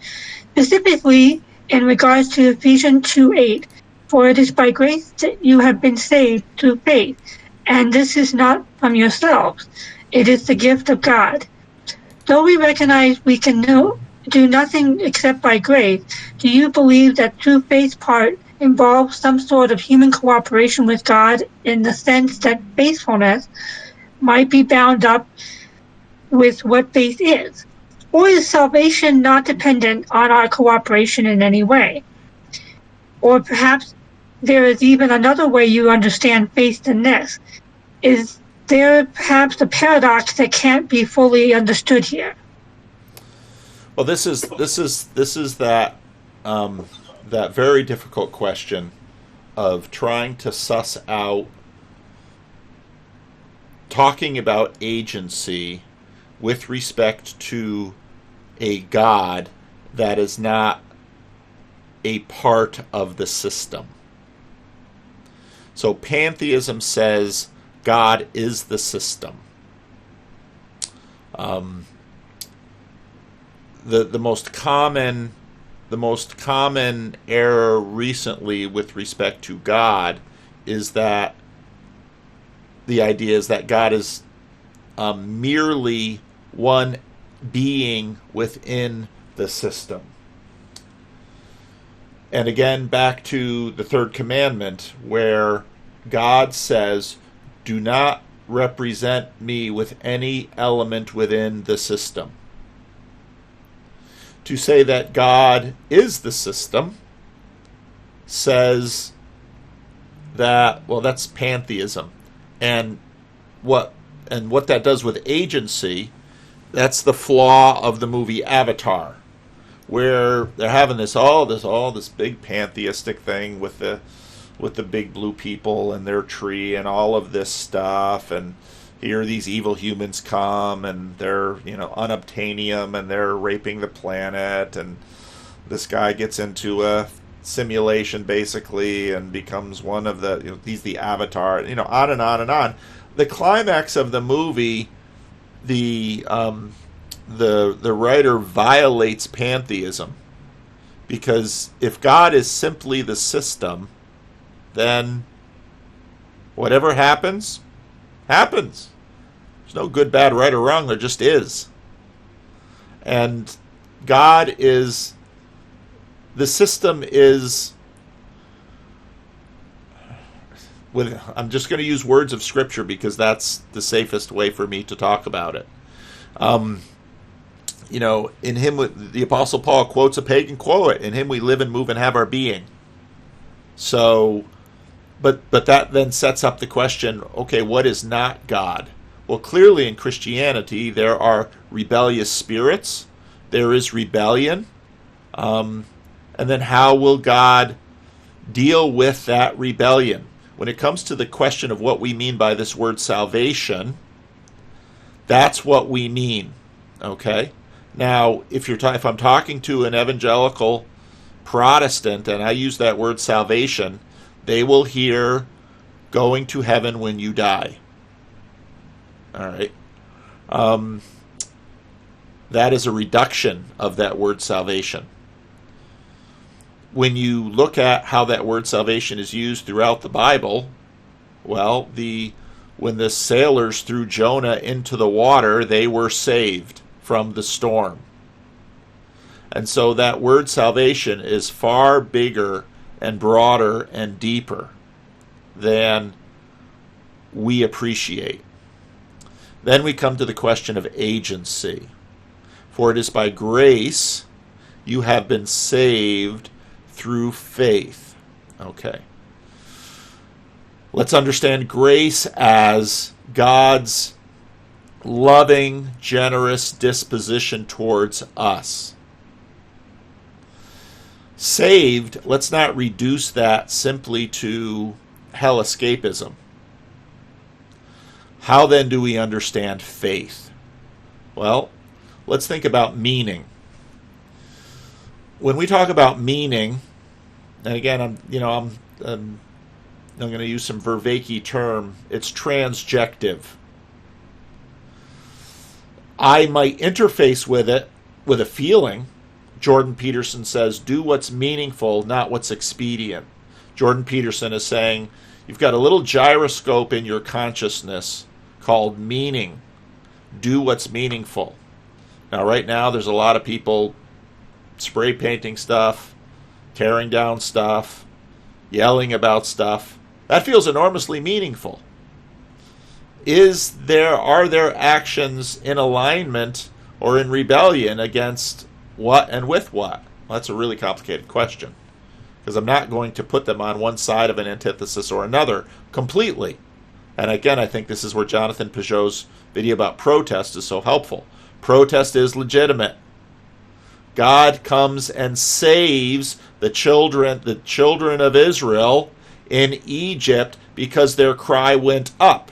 Specifically, in regards to Ephesians 2:8, for it is by grace that you have been saved through faith, and this is not from yourselves. It is the gift of God. Though we recognize we can do nothing except by grace, do you believe that true faith part involves some sort of human cooperation with God, in the sense that faithfulness might be bound up with what faith is? Or is salvation not dependent on our cooperation in any way? Or perhaps there is even another way you understand faith than this. Is there perhaps a paradox that can't be fully understood here? Well, this is that that very difficult question of trying to suss out, talking about agency with respect to a God that is not a part of the system. So pantheism says God is the system. The most common error recently with respect to God is that the idea is that God is merely one being within the system. And again, back to the third commandment, where God says, do not represent me with any element within the system. To say that God is the system says that, well, that's pantheism. And what that does with agency, that's the flaw of the movie Avatar, where they're having this big pantheistic thing with the big blue people and their tree and all of this stuff, and here these evil humans come and they're unobtainium and they're raping the planet, and this guy gets into a simulation basically and becomes one of the he's the avatar, on and on and on. The climax of the movie, the writer violates pantheism, because if God is simply the system, then whatever happens. There's no good, bad, right, or wrong. There just is. And God is, the system is, I'm just going to use words of Scripture because that's the safest way for me to talk about it. In him, the Apostle Paul quotes a pagan quote, in him we live and move and have our being. So, but that then sets up the question, okay, what is not God? Well, clearly in Christianity there are rebellious spirits, there is rebellion, and then how will God deal with that rebellion? When it comes to the question of what we mean by this word salvation, that's what we mean, okay? Now, if I'm talking to an evangelical Protestant and I use that word salvation, they will hear going to heaven when you die. All right. That is a reduction of that word salvation. When you look at how that word salvation is used throughout the Bible, well, when the sailors threw Jonah into the water, they were saved from the storm. And so that word salvation is far bigger and broader and deeper than we appreciate. Then we come to the question of agency. For it is by grace you have been saved through faith. Okay. Let's understand grace as God's loving, generous disposition towards us. Saved, let's not reduce that simply to hell escapism. How then do we understand faith? Well, let's think about meaning. When we talk about meaning, and again, I'm going to use some Vervaeke term. It's transjective. I might interface with it with a feeling. Jordan Peterson says, do what's meaningful, not what's expedient. Jordan Peterson is saying, you've got a little gyroscope in your consciousness called meaning. Do what's meaningful. Now, right now, there's a lot of people spray painting stuff, tearing down stuff, yelling about stuff. That feels enormously meaningful. Are there actions in alignment or in rebellion against what and with what? Well, that's a really complicated question, because I'm not going to put them on one side of an antithesis or another completely. And again, I think this is where Jonathan Pageau's video about protest is so helpful. Protest is legitimate. God comes and saves the children of Israel in Egypt because their cry went up.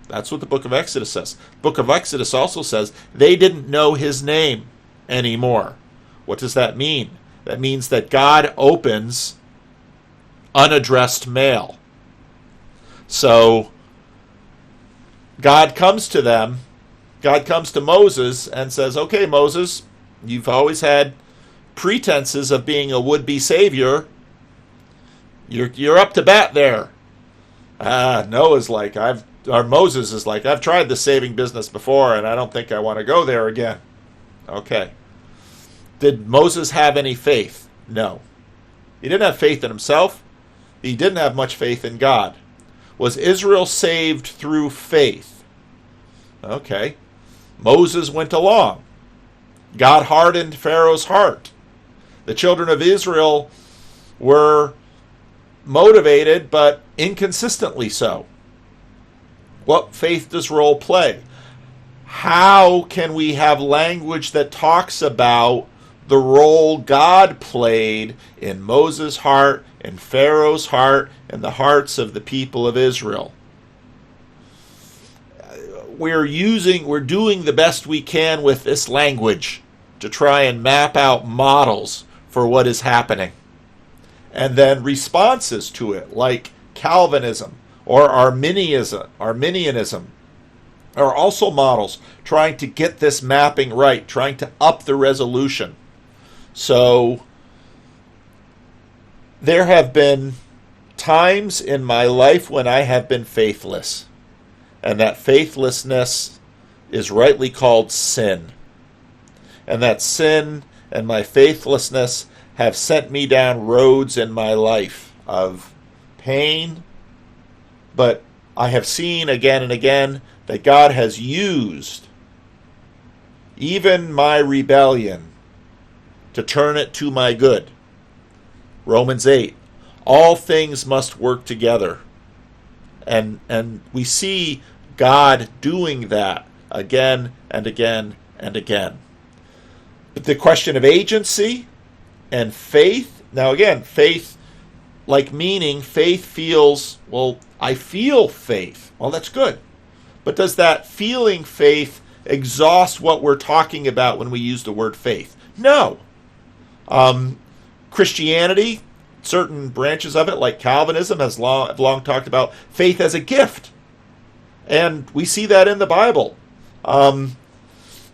That's what the book of Exodus says. The book of Exodus also says they didn't know his name anymore. What does that mean? That means that God opens unaddressed mail. So God comes to them, God comes to Moses and says, okay, Moses, you've always had pretenses of being a would-be savior. You're up to bat there. Moses is like, I've tried the saving business before, and I don't think I want to go there again. Okay. Did Moses have any faith? No. He didn't have faith in himself. he didn't have much faith in God. Was Israel saved through faith? Okay. Moses went along. God hardened Pharaoh's heart. The children of Israel were motivated, but inconsistently so. What faith does role play? How can we have language that talks about the role God played in Moses' heart, in Pharaoh's heart, and the hearts of the people of Israel? We're doing the best we can with this language to try and map out models for what is happening. And then responses to it, like Calvinism or Arminianism, are also models trying to get this mapping right, trying to up the resolution. So there have been times in my life when I have been faithless, and that faithlessness is rightly called sin. And that sin and my faithlessness have sent me down roads in my life of pain, but I have seen again and again that God has used even my rebellion to turn it to my good. Romans 8, all things must work together. And we see God doing that again and again and again. But the question of agency and faith, now again, faith, like meaning, faith feels, well, I feel faith. Well, that's good. But does that feeling faith exhaust what we're talking about when we use the word faith? No. Christianity, certain branches of it, like Calvinism, have long talked about faith as a gift. And we see that in the Bible.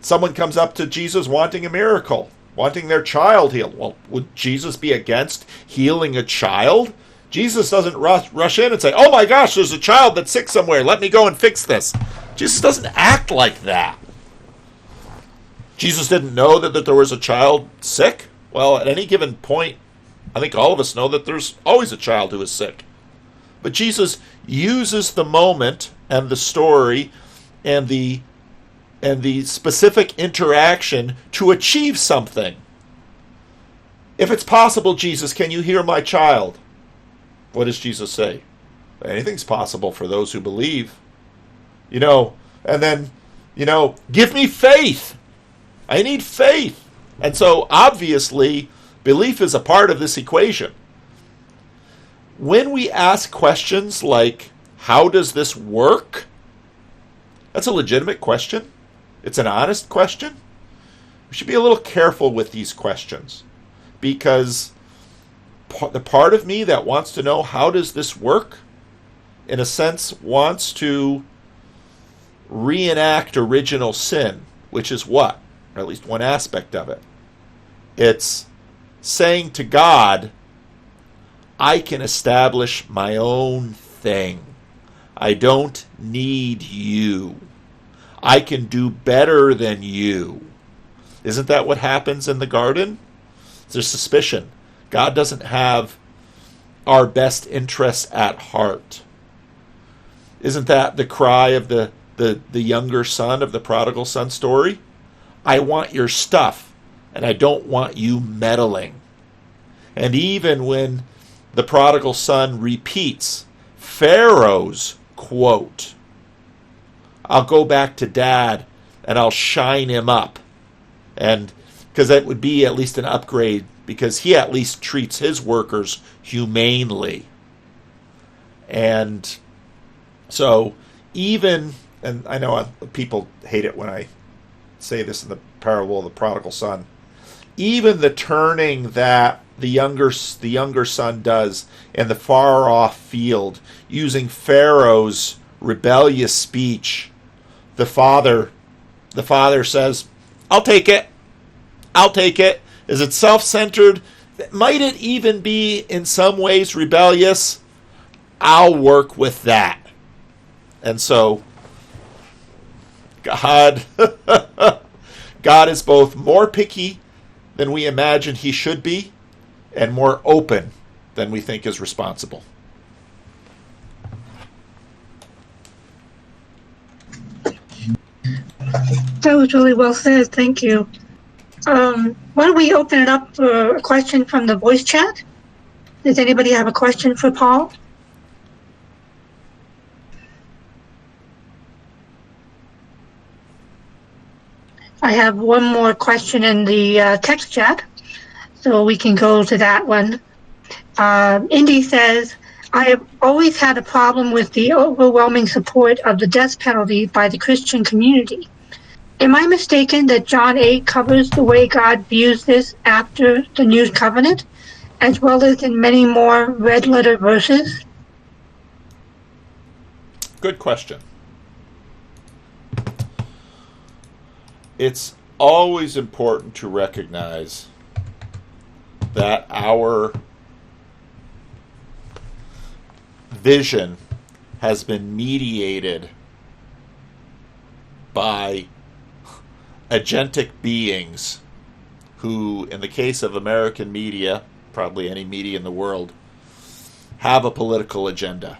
Someone comes up to Jesus wanting a miracle, wanting their child healed. Well, would Jesus be against healing a child? Jesus doesn't rush in and say, oh my gosh, there's a child that's sick somewhere. Let me go and fix this. Jesus doesn't act like that. Jesus didn't know that there was a child sick. Well, at any given point, I think all of us know that there's always a child who is sick. But Jesus uses the moment and the story and the specific interaction to achieve something. If it's possible, Jesus, can you heal my child? What does Jesus say? Anything's possible for those who believe. And then, give me faith. I need faith. And so, obviously, belief is a part of this equation. When we ask questions like, how does this work? That's a legitimate question. It's an honest question. We should be a little careful with these questions, because the part of me that wants to know how does this work, in a sense, wants to reenact original sin, which is what? Or at least one aspect of it. It's saying to God, I can establish my own thing. I don't need you. I can do better than you. Isn't that what happens in the garden? There's suspicion. God doesn't have our best interests at heart. Isn't that the cry of the younger son of the prodigal son story? I want your stuff, and I don't want you meddling. And even when the prodigal son repeats Pharaoh's quote, I'll go back to dad and I'll shine him up. And because that would be at least an upgrade, because he at least treats his workers humanely. And so even, and I know people hate it when I say this in the parable of the prodigal son, even the turning that the younger son does in the far off field, using Pharaoh's rebellious speech, the father says, I'll take it. Is it self-centered? Might it even be in some ways rebellious? I'll work with that. And so God is both more picky than we imagine he should be, and more open than we think is responsible. That was really well said. Thank you. Why don't we open it up for a question from the voice chat? Does anybody have a question for Paul? I have one more question in the text chat, so we can go to that one. Indy says, I have always had a problem with the overwhelming support of the death penalty by the Christian community. Am I mistaken that John 8 covers the way God views this after the New Covenant, as well as in many more red letter verses? Good question. It's always important to recognize that our vision has been mediated by agentic beings who, in the case of American media, probably any media in the world, have a political agenda.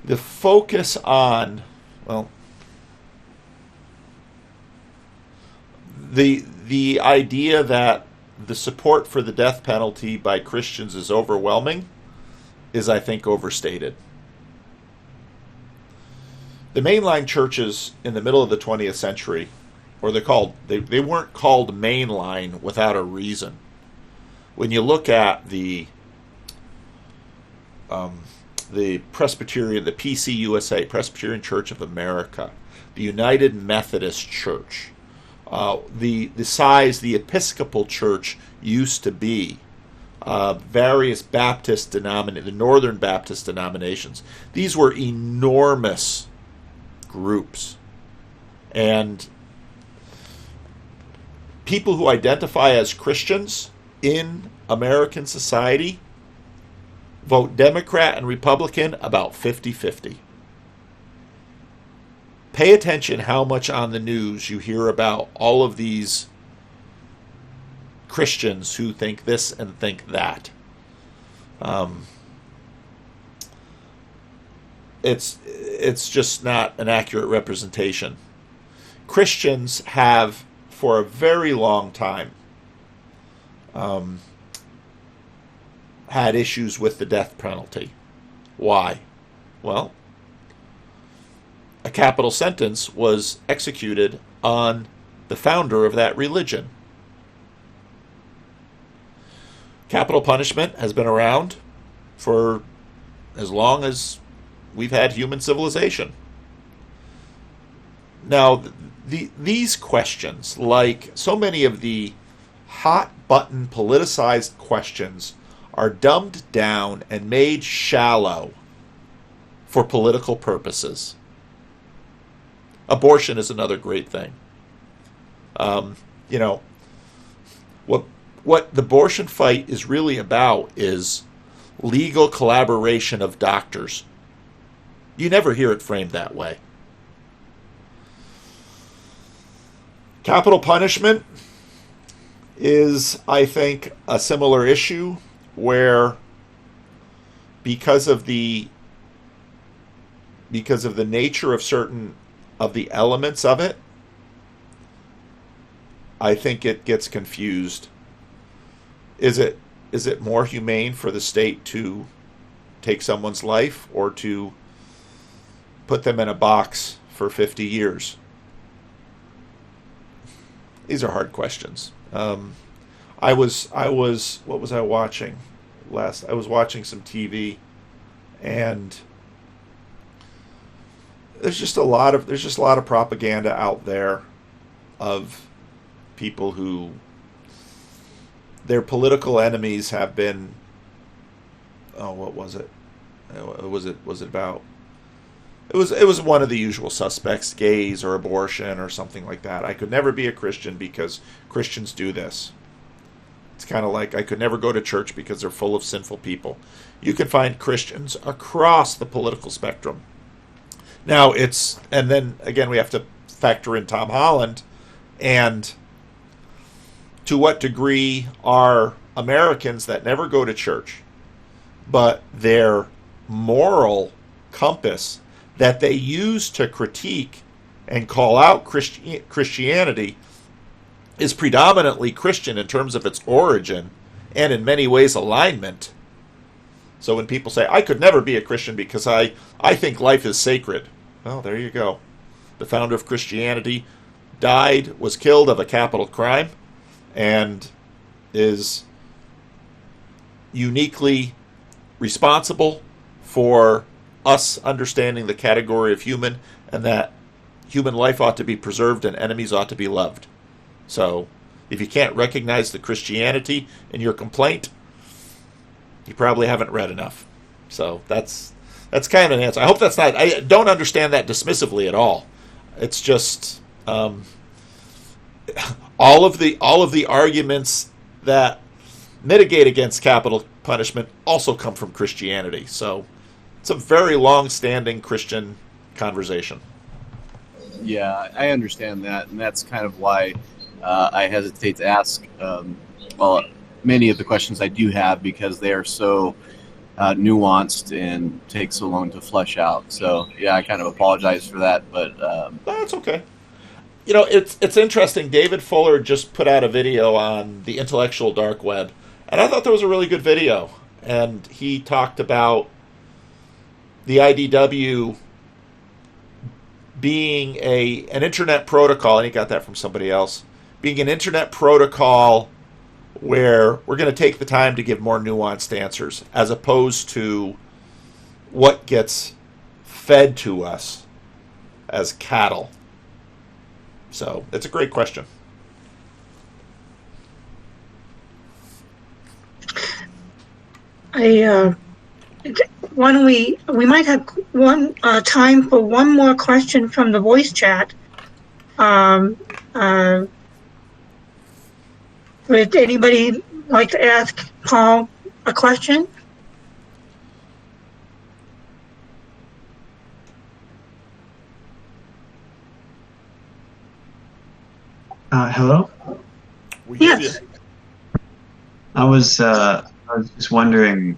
The focus on, well, the idea that the support for the death penalty by Christians is overwhelming is, I think, overstated. The mainline churches in the middle of the 20th century, or they weren't called mainline without a reason. When you look at the Presbyterian, the PCUSA, Presbyterian Church of America, the United Methodist Church, the size the Episcopal Church used to be, various Baptist the Northern Baptist denominations. These were enormous groups, and people who identify as Christians in American society vote Democrat and Republican about 50-50. Pay attention how much on the news you hear about all of these Christians who think this and think that. It's just not an accurate representation. Christians have, for a very long time, had issues with the death penalty. Why? Well, a capital sentence was executed on the founder of that religion. Capital punishment has been around for as long as we've had human civilization. Now, these questions, like so many of the hot-button politicized questions, are dumbed down and made shallow for political purposes. Abortion is another great thing. What the abortion fight is really about is legal collaboration of doctors. You never hear it framed that way. Capital punishment is, I think, a similar issue where because of the nature of certain of the elements of it, I think it gets confused. Is it more humane for the state to take someone's life or to put them in a box for 50 years? These are hard questions. What was I watching last? I was watching some TV, and there's just a lot of propaganda out there of people who their political enemies have been. Oh, what was it? Was it about? It was one of the usual suspects, gays or abortion or something like that. I could never be a Christian because Christians do this. It's kind of like I could never go to church because they're full of sinful people. You can find Christians across the political spectrum. Now and then again we have to factor in Tom Holland, and to what degree are Americans that never go to church, but they're moral compass that they use to critique and call out Christianity is predominantly Christian in terms of its origin and in many ways alignment. So when people say, I could never be a Christian because I think life is sacred, well, there you go. The founder of Christianity died, was killed of a capital crime, and is uniquely responsible for us understanding the category of human, and that human life ought to be preserved and enemies ought to be loved. So if you can't recognize the Christianity in your complaint, you probably haven't read enough. So that's kind of an answer. I hope that's not, I don't understand that dismissively at all. It's just all of the arguments that mitigate against capital punishment also come from Christianity. So it's a very long-standing Christian conversation. Yeah, I understand that, and that's kind of why I hesitate to ask, many of the questions I do have, because they are so nuanced and take so long to flesh out. So, yeah, I kind of apologize for that, but... That's okay. You know, it's interesting. David Fuller just put out a video on the intellectual dark web, and I thought that was a really good video. And he talked about the IDW being an internet protocol, and he got that from somebody else, being an internet protocol where we're going to take the time to give more nuanced answers, as opposed to what gets fed to us as cattle. So it's a great question. We might have one time for one more question from the voice chat. Would anybody like to ask Paul a question? Hello? Yes. I was just wondering,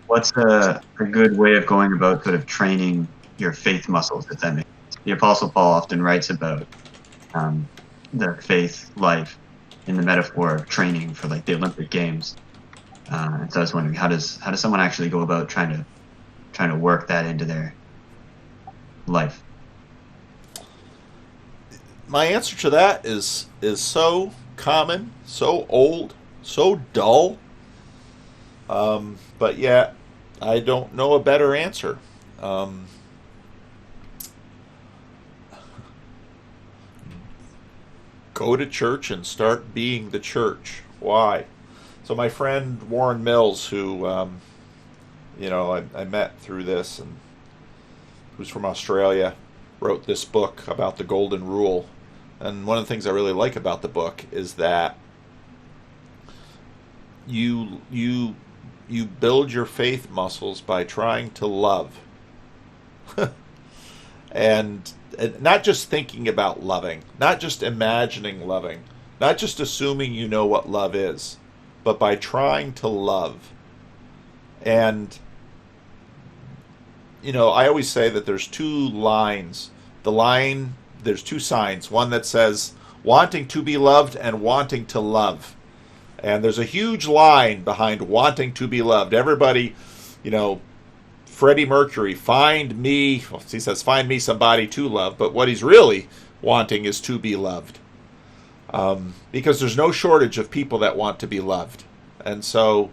what's a good way of going about sort of training your faith muscles, if that makes sense? The Apostle Paul often writes about the faith life in the metaphor of training for like the Olympic Games. And so I was wondering, how does someone actually go about trying to work that into their life? My answer to that is so common, so old, so dull. But yet, I don't know a better answer. Go to church and start being the church. Why? So my friend Warren Mills, who I met through this, and who's from Australia, wrote this book about the Golden Rule. And one of the things I really like about the book is that you build your faith muscles by trying to love. And not just thinking about loving, not just imagining loving, not just assuming you know what love is, but by trying to love. And, I always say that there's two lines. There's two signs. One that says wanting to be loved and wanting to love. And there's a huge line behind wanting to be loved. Everybody, Freddie Mercury, find me somebody to love, but what he's really wanting is to be loved. Because there's no shortage of people that want to be loved. And so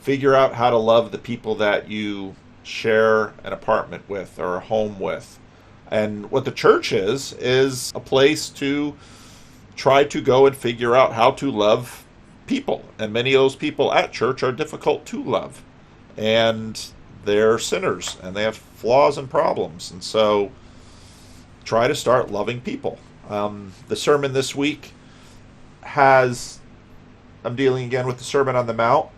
figure out how to love the people that you share an apartment with or a home with. And what the church is a place to try to go and figure out how to love people. And many of those people at church are difficult to love. And they're sinners, and they have flaws and problems. And so try to start loving people. The sermon this week I'm dealing again with the Sermon on the Mount.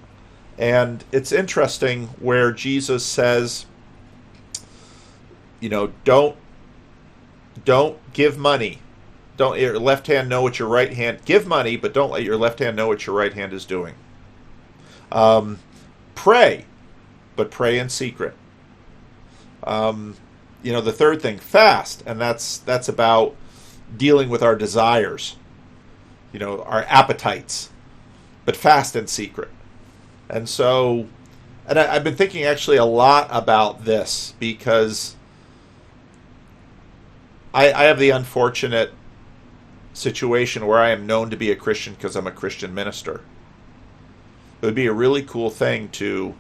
And it's interesting where Jesus says, don't give money. Don't let your left hand know what your right hand... Give money, but don't let your left hand know what your right hand is doing. Pray, but pray in secret. The third thing, fast, and that's about dealing with our desires, our appetites, but fast in secret. And so, I've been thinking actually a lot about this because I have the unfortunate situation where I am known to be a Christian because I'm a Christian minister. It would be a really cool thing to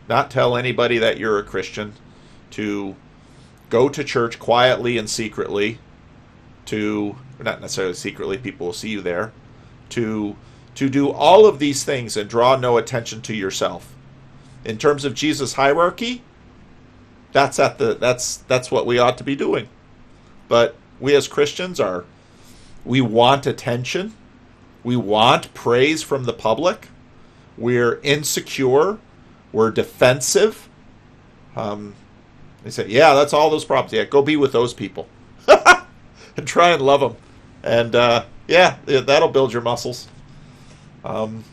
not tell anybody that you're a Christian, to go to church quietly and secretly, not necessarily secretly, people will see you there, to do all of these things and draw no attention to yourself. In terms of Jesus' hierarchy, that's what we ought to be doing. But we as Christians we want attention. We want praise from the public. We're insecure. We're defensive. They say, yeah, that's all those problems. Yeah, go be with those people. And try and love them. And that'll build your muscles. Have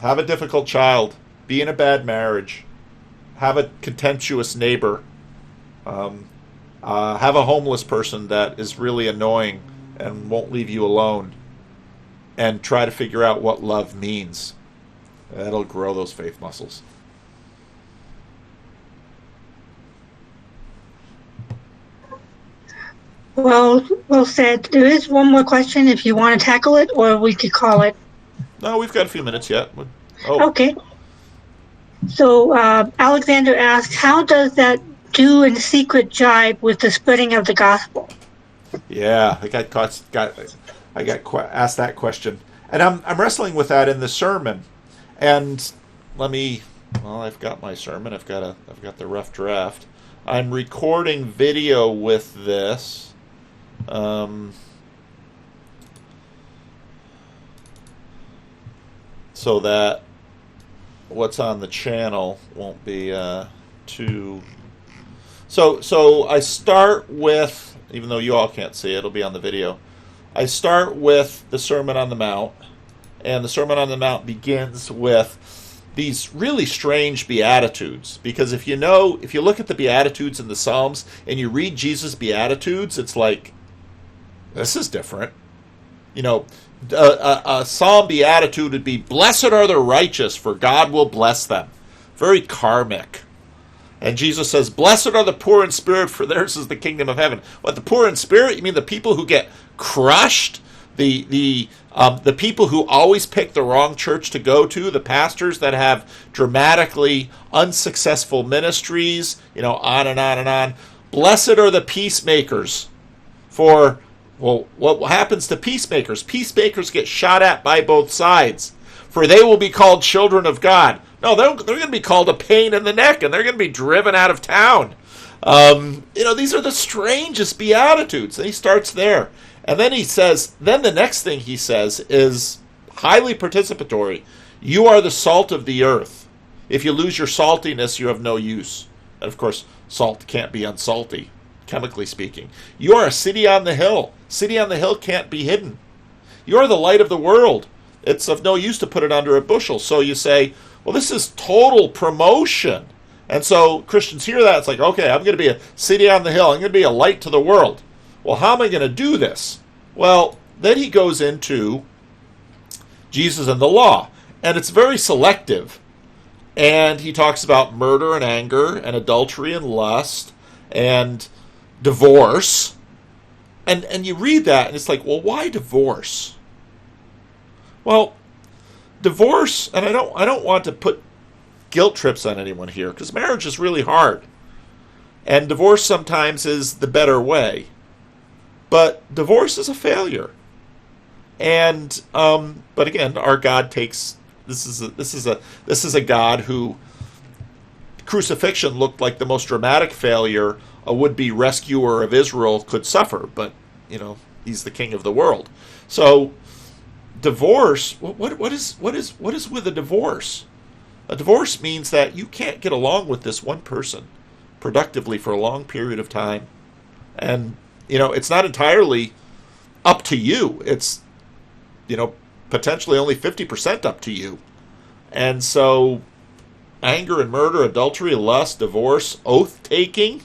a difficult child. Be in a bad marriage. Have a contemptuous neighbor. Have a homeless person that is really annoying and won't leave you alone. And try to figure out what love means. That'll grow those faith muscles. Well said. There is one more question if you want to tackle it, or we could call it. No, we've got a few minutes yet. Okay. So Alexander asks, how does that do in secret jive with the spreading of the gospel? Yeah, I got asked that question, and I'm wrestling with that in the sermon. And I've got my sermon. I've got the rough draft. I'm recording video with this. So that what's on the channel won't be too. So I start with, even though you all can't see it, it'll be on the video. I start with the Sermon on the Mount, and the Sermon on the Mount begins with these really strange Beatitudes. Because if you look at the Beatitudes in the Psalms and you read Jesus' Beatitudes, it's like, this is different. A Psalm Beatitude would be, blessed are the righteous, for God will bless them. Very karmic. And Jesus says, blessed are the poor in spirit, for theirs is the kingdom of heaven. What, the poor in spirit? You mean the people who get crushed? The people who always pick the wrong church to go to, the pastors that have dramatically unsuccessful ministries, on and on and on. Blessed are the peacemakers, for, well, what happens to peacemakers? Peacemakers get shot at by both sides, for they will be called children of God. No, they're going to be called a pain in the neck, and they're going to be driven out of town. These are the strangest Beatitudes. And he starts there. And then he says, then the next thing he says is highly participatory. You are the salt of the earth. If you lose your saltiness, you have no use. And of course, salt can't be unsalty, chemically speaking. You are a city on the hill. City on the hill can't be hidden. You are the light of the world. It's of no use to put it under a bushel. So you say, well, this is total promotion. And so Christians hear that. It's like, okay, I'm going to be a city on the hill. I'm going to be a light to the world. Well, how am I going to do this? Well, then he goes into Jesus and the law. And it's very selective. And he talks about murder and anger and adultery and lust and divorce. And you read that and it's like, well, why divorce? Well, divorce, and I don't want to put guilt trips on anyone here, because marriage is really hard. And divorce sometimes is the better way. But divorce is a failure. But again, our God takes this is a God who crucifixion looked like the most dramatic failure a would-be rescuer of Israel could suffer, but he's the king of the world. So divorce, what is with a divorce? A divorce means that you can't get along with this one person productively for a long period of time. And it's not entirely up to you. It's potentially only 50% up to you. And so anger and murder, adultery, lust, divorce, oath-taking,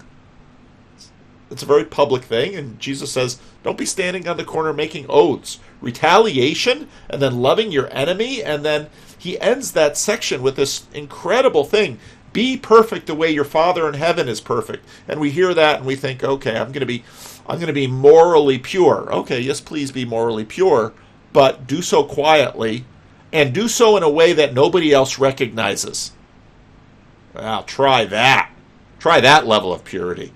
It's a very public thing, and Jesus says, don't be standing on the corner making oaths. Retaliation, and then loving your enemy, and then he ends that section with this incredible thing. Be perfect the way your Father in heaven is perfect. And we hear that and we think, okay, I'm going to be morally pure. Okay, yes, please be morally pure, but do so quietly and do so in a way that nobody else recognizes. Well, try that. Try that level of purity.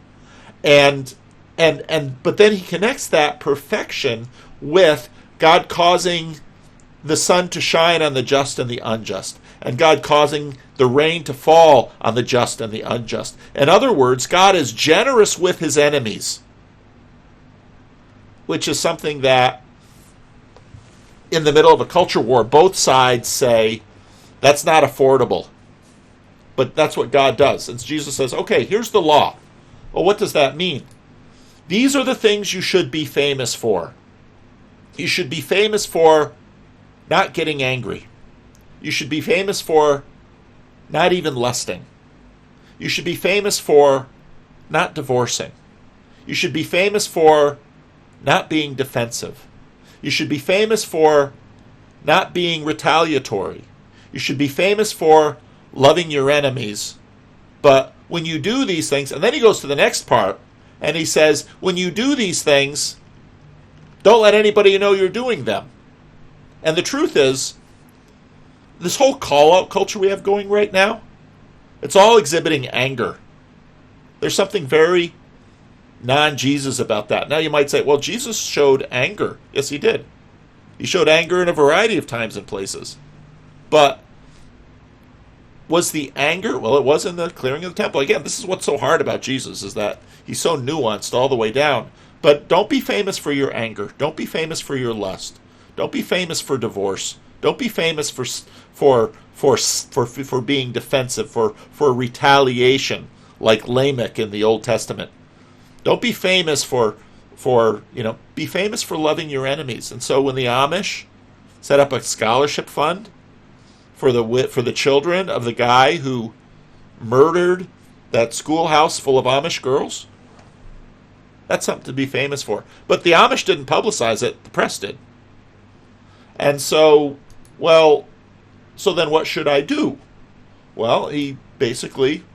But then he connects that perfection with God causing the sun to shine on the just and the unjust, and God causing the rain to fall on the just and the unjust. In other words, God is generous with his enemies, which is something that in the middle of a culture war, both sides say, that's not affordable. But that's what God does. And Jesus says, okay, here's the law. Well, what does that mean? These are the things you should be famous for. You should be famous for not getting angry. You should be famous for not even lusting. You should be famous for not divorcing. You should be famous for not being defensive. You should be famous for not being retaliatory. You should be famous for loving your enemies. But when you do these things, and then he goes to the next part, and he says, when you do these things, don't let anybody know you're doing them. And the truth is, this whole call-out culture we have going right now, it's all exhibiting anger. There's something very non-Jesus about that. Now you might say, well, Jesus showed anger. Yes, he did. He showed anger in a variety of times and places. But was the anger? Well, it was in the clearing of the temple. Again, this is what's so hard about Jesus, is that he's so nuanced all the way down. But don't be famous for your anger. Don't be famous for your lust. Don't be famous for divorce. Don't be famous for being defensive, for retaliation, like Lamech in the Old Testament. Don't be famous be famous for loving your enemies. And so when the Amish set up a scholarship fund for the children of the guy who murdered that schoolhouse full of Amish girls, that's something to be famous for. But the Amish didn't publicize it, the press did. And so, so then what should I do? Well, he basically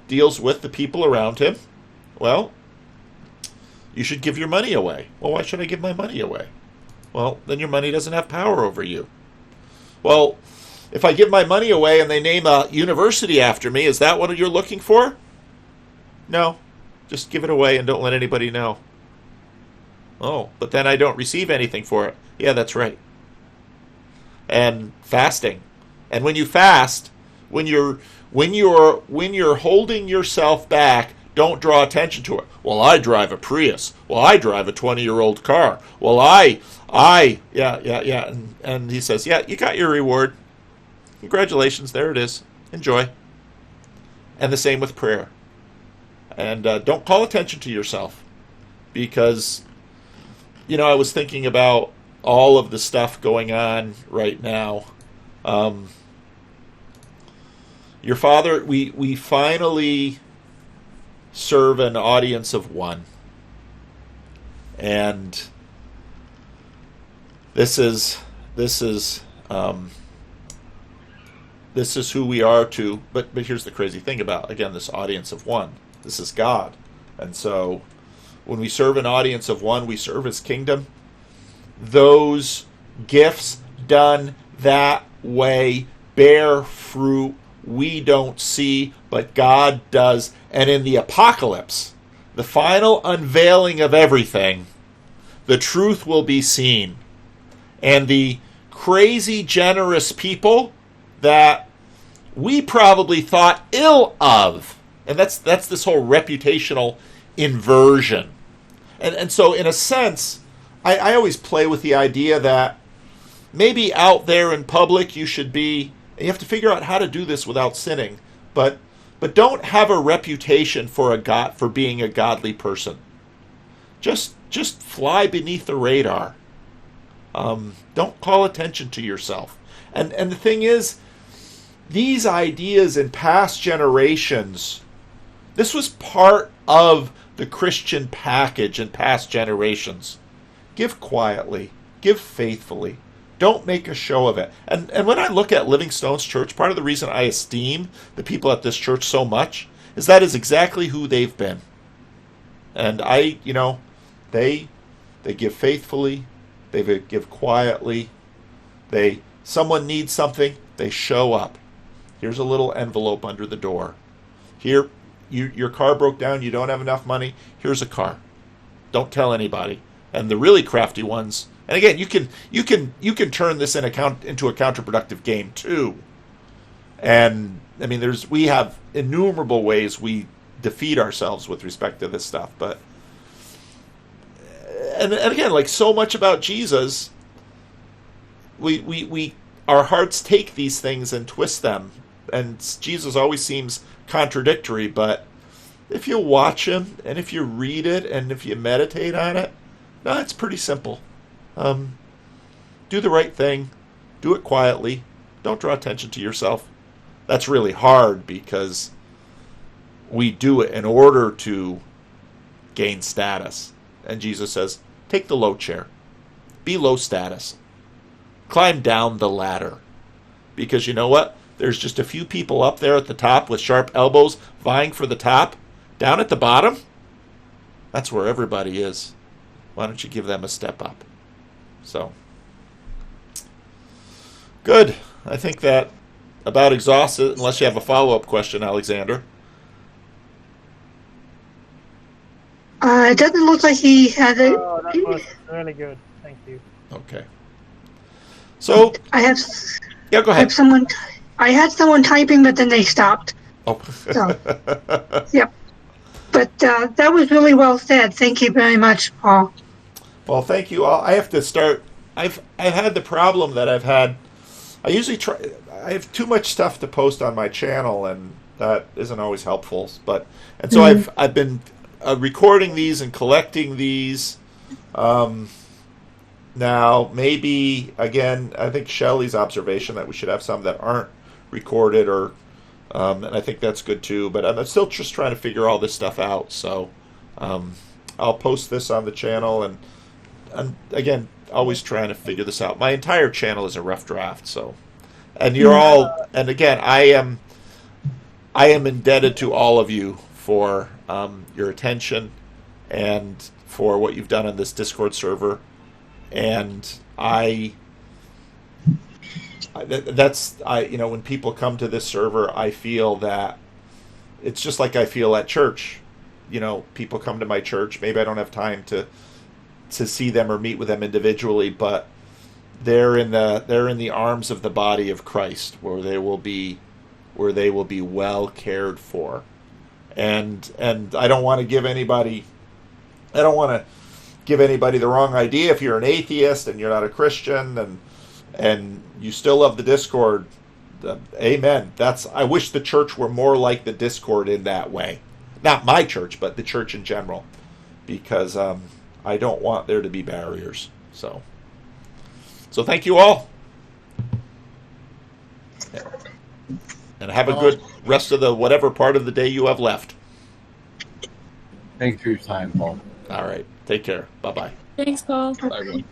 deals with the people around him. Well, you should give your money away. Well, why should I give my money away? Well, then your money doesn't have power over you. Well, if I give my money away and they name a university after me, is that what you're looking for? No. Just give it away and don't let anybody know. Oh, but then I don't receive anything for it. Yeah, that's right. And fasting. And when you fast, when you're holding yourself back, don't draw attention to it. Well, I drive a Prius. Well, I drive a 20-year-old car. Well, yeah. And he says, yeah, you got your reward. Congratulations, there it is. Enjoy. And the same with prayer. And don't call attention to yourself. Because, I was thinking about all of the stuff going on right now. Your Father, we finally serve an audience of one. And this is who we are to, but here's the crazy thing about, again, this audience of one. This is God. And so when we serve an audience of one, we serve his kingdom. Those gifts done that way bear fruit we don't see, but God does. And in the apocalypse, the final unveiling of everything, the truth will be seen. And the crazy, generous people that we probably thought ill of, and that's this whole reputational inversion. And so, in a sense, I always play with the idea that maybe out there in public you should be, and you have to figure out how to do this without sinning, but don't have a reputation for being a godly person. Just fly beneath the radar. Don't call attention to yourself. And the thing is, these ideas in past generations, this was part of the Christian package in past generations. Give quietly. Give faithfully. Don't make a show of it. And when I look at Livingstone's church, part of the reason I esteem the people at this church so much is that is exactly who they've been. And they give faithfully, they give quietly, someone needs something, they show up. Here's a little envelope under the door. Here, your car broke down, you don't have enough money, here's a car. Don't tell anybody. And the really crafty ones, and again, you can turn this into a counterproductive game too. And I mean, we have innumerable ways we defeat ourselves with respect to this stuff, but and again, like so much about Jesus, we our hearts take these things and twist them, and Jesus always seems contradictory. But if you watch him, and if you read it, and if you meditate on it, no, it's pretty simple. Do the right thing, do it quietly, don't draw attention to yourself. That's really hard because we do it in order to gain status. And Jesus says, take the low chair. Be low status. Climb down the ladder. Because you know what? There's just a few people up there at the top with sharp elbows vying for the top. Down at the bottom, that's where everybody is. Why don't you give them a step up? So, good. I think that about exhausts it, unless you have a follow-up question, Alexander. It doesn't look like he had it. Oh, that was really good. Thank you. Okay. So I have. Yeah, go ahead. I had someone typing, but then they stopped. Oh. So, yep. But that was really well said. Thank you very much, Paul. Well, thank you all. I have to start. I've had the problem that I've had. I have too much stuff to post on my channel, and that isn't always helpful. And so I've been recording these and collecting these. Now, maybe again, I think Shelley's observation that we should have some that aren't recorded, and I think that's good too. But I'm still just trying to figure all this stuff out. So I'll post this on the channel, and again, always trying to figure this out. My entire channel is a rough draft. So, and you're all, and again, I am indebted to all of you for your attention and for what you've done on this Discord server. And when people come to this server, I feel that it's just like I feel at church. People come to my church. Maybe I don't have time to see them or meet with them individually, but they're in the arms of the body of Christ, where they will be well cared for. And I don't want to give anybody the wrong idea. If you're an atheist and you're not a Christian and you still love the Discord, amen. I wish the church were more like the Discord in that way. Not my church, but the church in general, because I don't want there to be barriers. So thank you all, and have a good rest of the whatever part of the day you have left. Thanks for your time, Paul. All right. Take care. Bye-bye. Thanks, Paul. Bye, everyone.